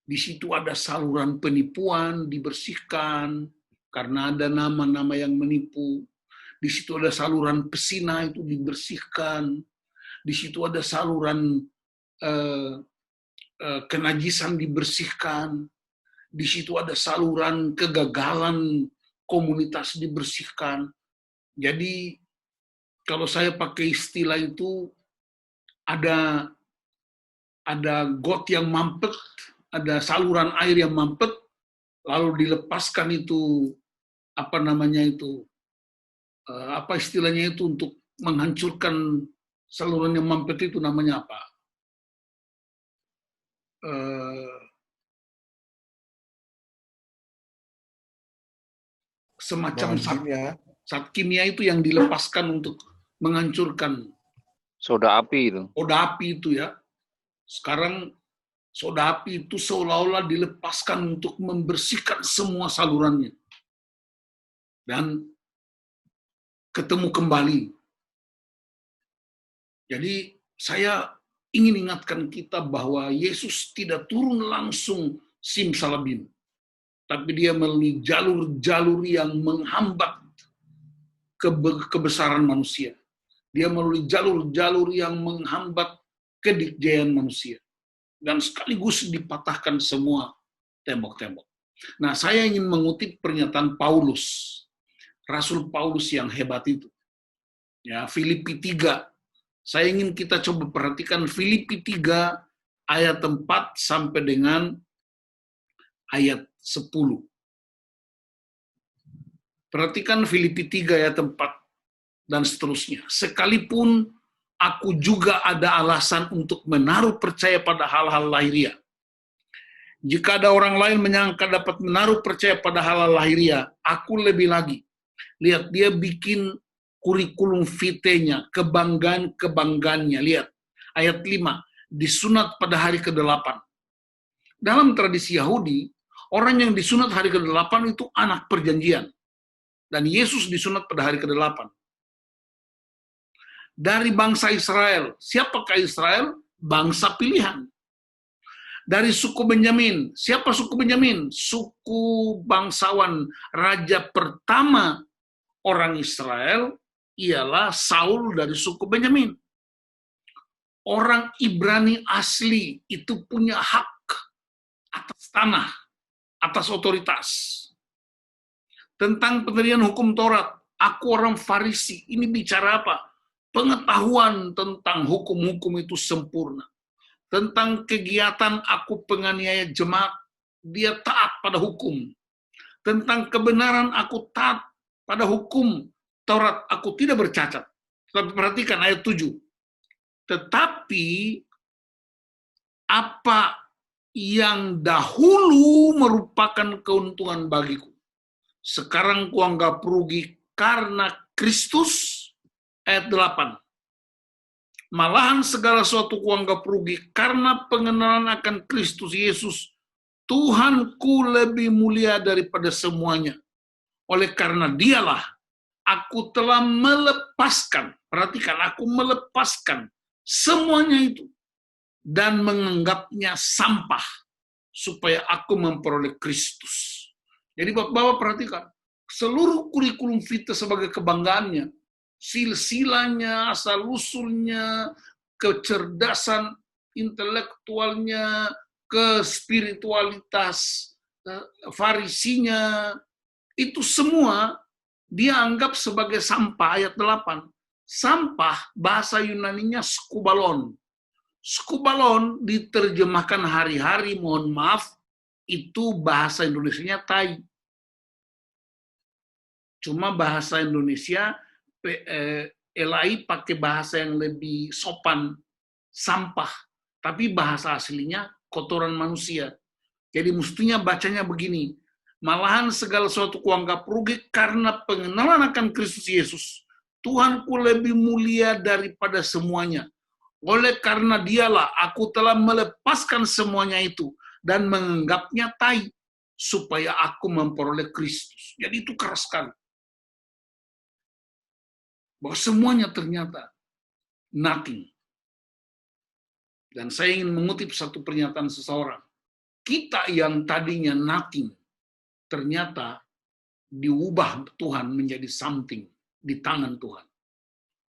Di situ ada saluran penipuan dibersihkan karena ada nama-nama yang menipu. Di situ ada saluran pesina itu dibersihkan. Di situ ada saluran kenajisan dibersihkan. Di situ ada saluran kegagalan komunitas dibersihkan. Jadi kalau saya pakai istilah itu ada got yang mampet, ada saluran air yang mampet, lalu dilepaskan itu apa istilahnya itu untuk menghancurkan saluran yang mampet itu namanya apa? Semacam zat kimia itu yang dilepaskan untuk menghancurkan soda api itu. Soda api itu ya. Sekarang soda api itu seolah-olah dilepaskan untuk membersihkan semua salurannya. Dan ketemu kembali. Jadi saya ingin ingatkan kita bahwa Yesus tidak turun langsung simsalabim, tapi dia melalui jalur-jalur yang menghambat kebesaran manusia. Dia melalui jalur-jalur yang menghambat kedikjayaan manusia. Dan sekaligus dipatahkan semua tembok-tembok. Nah, saya ingin mengutip pernyataan Paulus, Rasul Paulus yang hebat itu. Ya, Filipi 3. Saya ingin kita coba perhatikan Filipi 3 ayat 4 sampai dengan ayat 10. Perhatikan Filipi 3 ayat 4 dan seterusnya. Sekalipun aku juga ada alasan untuk menaruh percaya pada hal-hal lahiriah. Jika ada orang lain menyangka dapat menaruh percaya pada hal-hal lahiriah, aku lebih lagi. Lihat, dia bikin kurikulum vitae-nya, kebanggaan-kebanggaannya. Lihat, ayat 5, disunat pada hari ke-8. Dalam tradisi Yahudi, orang yang disunat hari ke-8 itu anak perjanjian. Dan Yesus disunat pada hari ke-8. Dari bangsa Israel. Siapakah Israel? Bangsa pilihan. Dari suku Benyamin. Siapa suku Benyamin? Suku bangsawan. Raja pertama orang Israel ialah Saul dari suku Benyamin. Orang Ibrani asli itu punya hak atas tanah, atas otoritas. Tentang pendirian hukum Taurat, aku orang Farisi. Ini bicara apa? Pengetahuan tentang hukum-hukum itu sempurna. Tentang kegiatan aku penganiaya jemaat, dia taat pada hukum. Tentang kebenaran aku taat pada hukum Taurat, aku tidak bercacat. Tapi perhatikan ayat 7. Tetapi apa yang dahulu merupakan keuntungan bagiku, sekarang kuanggap rugi karena Kristus. Ayat 8. Malahan segala sesuatu kuanggap rugi karena pengenalan akan Kristus Yesus, Tuhanku lebih mulia daripada semuanya. Oleh karena dialah aku telah melepaskan, perhatikan, aku melepaskan semuanya itu dan menganggapnya sampah supaya aku memperoleh Kristus. Jadi Bapak-Bapak perhatikan, seluruh kurikulum vitae sebagai kebanggaannya, silsilanya, asal-usulnya, kecerdasan intelektualnya, kespiritualitas farisinya, itu semua dia anggap sebagai sampah. Ayat 8. Sampah bahasa Yunaninya skubalon. Skubalon diterjemahkan hari-hari, mohon maaf, itu bahasa Indonesianya tai. Cuma bahasa Indonesia LAI pakai bahasa yang lebih sopan, sampah. Tapi bahasa aslinya kotoran manusia. Jadi mestinya bacanya begini. Malahan segala sesuatu kuanggap rugi karena pengenalan akan Kristus Yesus. Tuhanku lebih mulia daripada semuanya. Oleh karena dialah aku telah melepaskan semuanya itu dan menganggapnya tai supaya aku memperoleh Kristus. Jadi itu keras sekali. Bahwa semuanya ternyata nothing. Dan saya ingin mengutip satu pernyataan seseorang. Kita yang tadinya nothing, ternyata diubah Tuhan menjadi something di tangan Tuhan.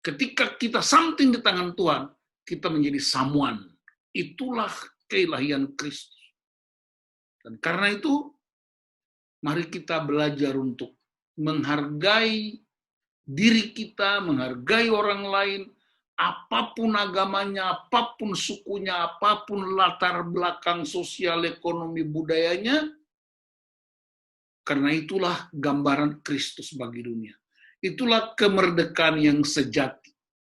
Ketika kita something di tangan Tuhan, kita menjadi someone. Itulah keilahian Kristus. Dan karena itu, mari kita belajar untuk menghargai diri kita, menghargai orang lain, apapun agamanya, apapun sukunya, apapun latar belakang sosial, ekonomi, budayanya, karena itulah gambaran Kristus bagi dunia. Itulah kemerdekaan yang sejati.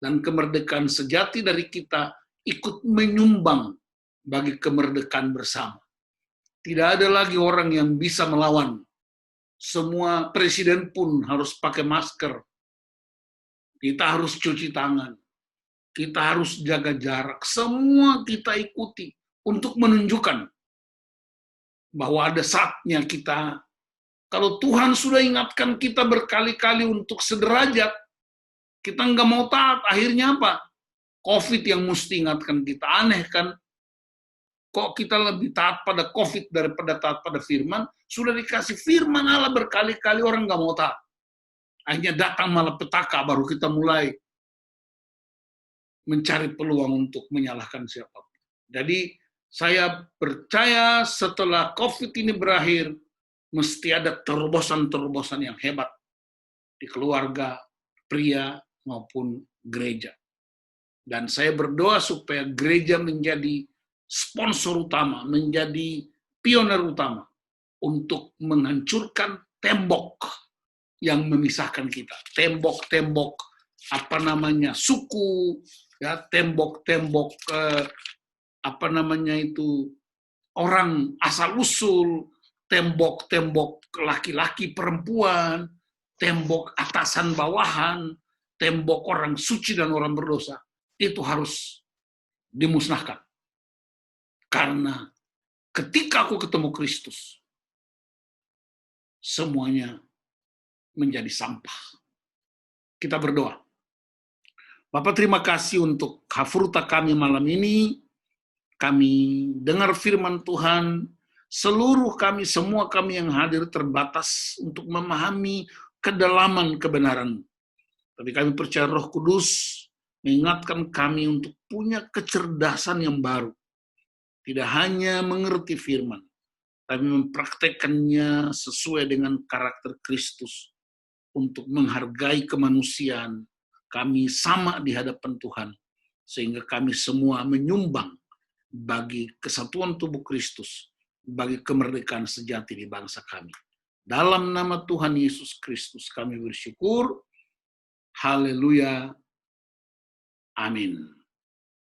Dan kemerdekaan sejati dari kita ikut menyumbang bagi kemerdekaan bersama. Tidak ada lagi orang yang bisa melawan. Semua presiden pun harus pakai masker. Kita harus cuci tangan. Kita harus jaga jarak. Semua kita ikuti untuk menunjukkan bahwa ada saatnya kita, kalau Tuhan sudah ingatkan kita berkali-kali untuk sederajat, kita nggak mau taat, akhirnya apa? COVID yang mesti ingatkan kita. Aneh kan? Kok kita lebih taat pada COVID daripada taat pada firman? Sudah dikasih firman Allah berkali-kali, orang nggak mau taat. Akhirnya datang malapetaka, baru kita mulai mencari peluang untuk menyalahkan siapapun. Jadi saya percaya setelah COVID ini berakhir, mesti ada terobosan-terobosan yang hebat di keluarga, pria maupun gereja. Dan saya berdoa supaya gereja menjadi sponsor utama, menjadi pioner utama untuk menghancurkan tembok yang memisahkan kita. Tembok-tembok suku, ya, tembok-tembok orang asal-usul, tembok-tembok laki-laki perempuan, tembok atasan bawahan, tembok orang suci dan orang berdosa. Itu harus dimusnahkan. Karena ketika aku ketemu Kristus, semuanya menjadi sampah. Kita berdoa. Bapak, terima kasih untuk hafurta kami malam ini. Kami dengar firman Tuhan, semua kami yang hadir terbatas untuk memahami kedalaman kebenaran. Tapi kami percaya Roh Kudus mengingatkan kami untuk punya kecerdasan yang baru. Tidak hanya mengerti firman, tapi mempraktekannya sesuai dengan karakter Kristus untuk menghargai kemanusiaan. Kami sama di hadapan Tuhan, sehingga kami semua menyumbang bagi kesatuan tubuh Kristus, bagi kemerdekaan sejati di bangsa kami. Dalam nama Tuhan Yesus Kristus kami bersyukur. Haleluya. Amin.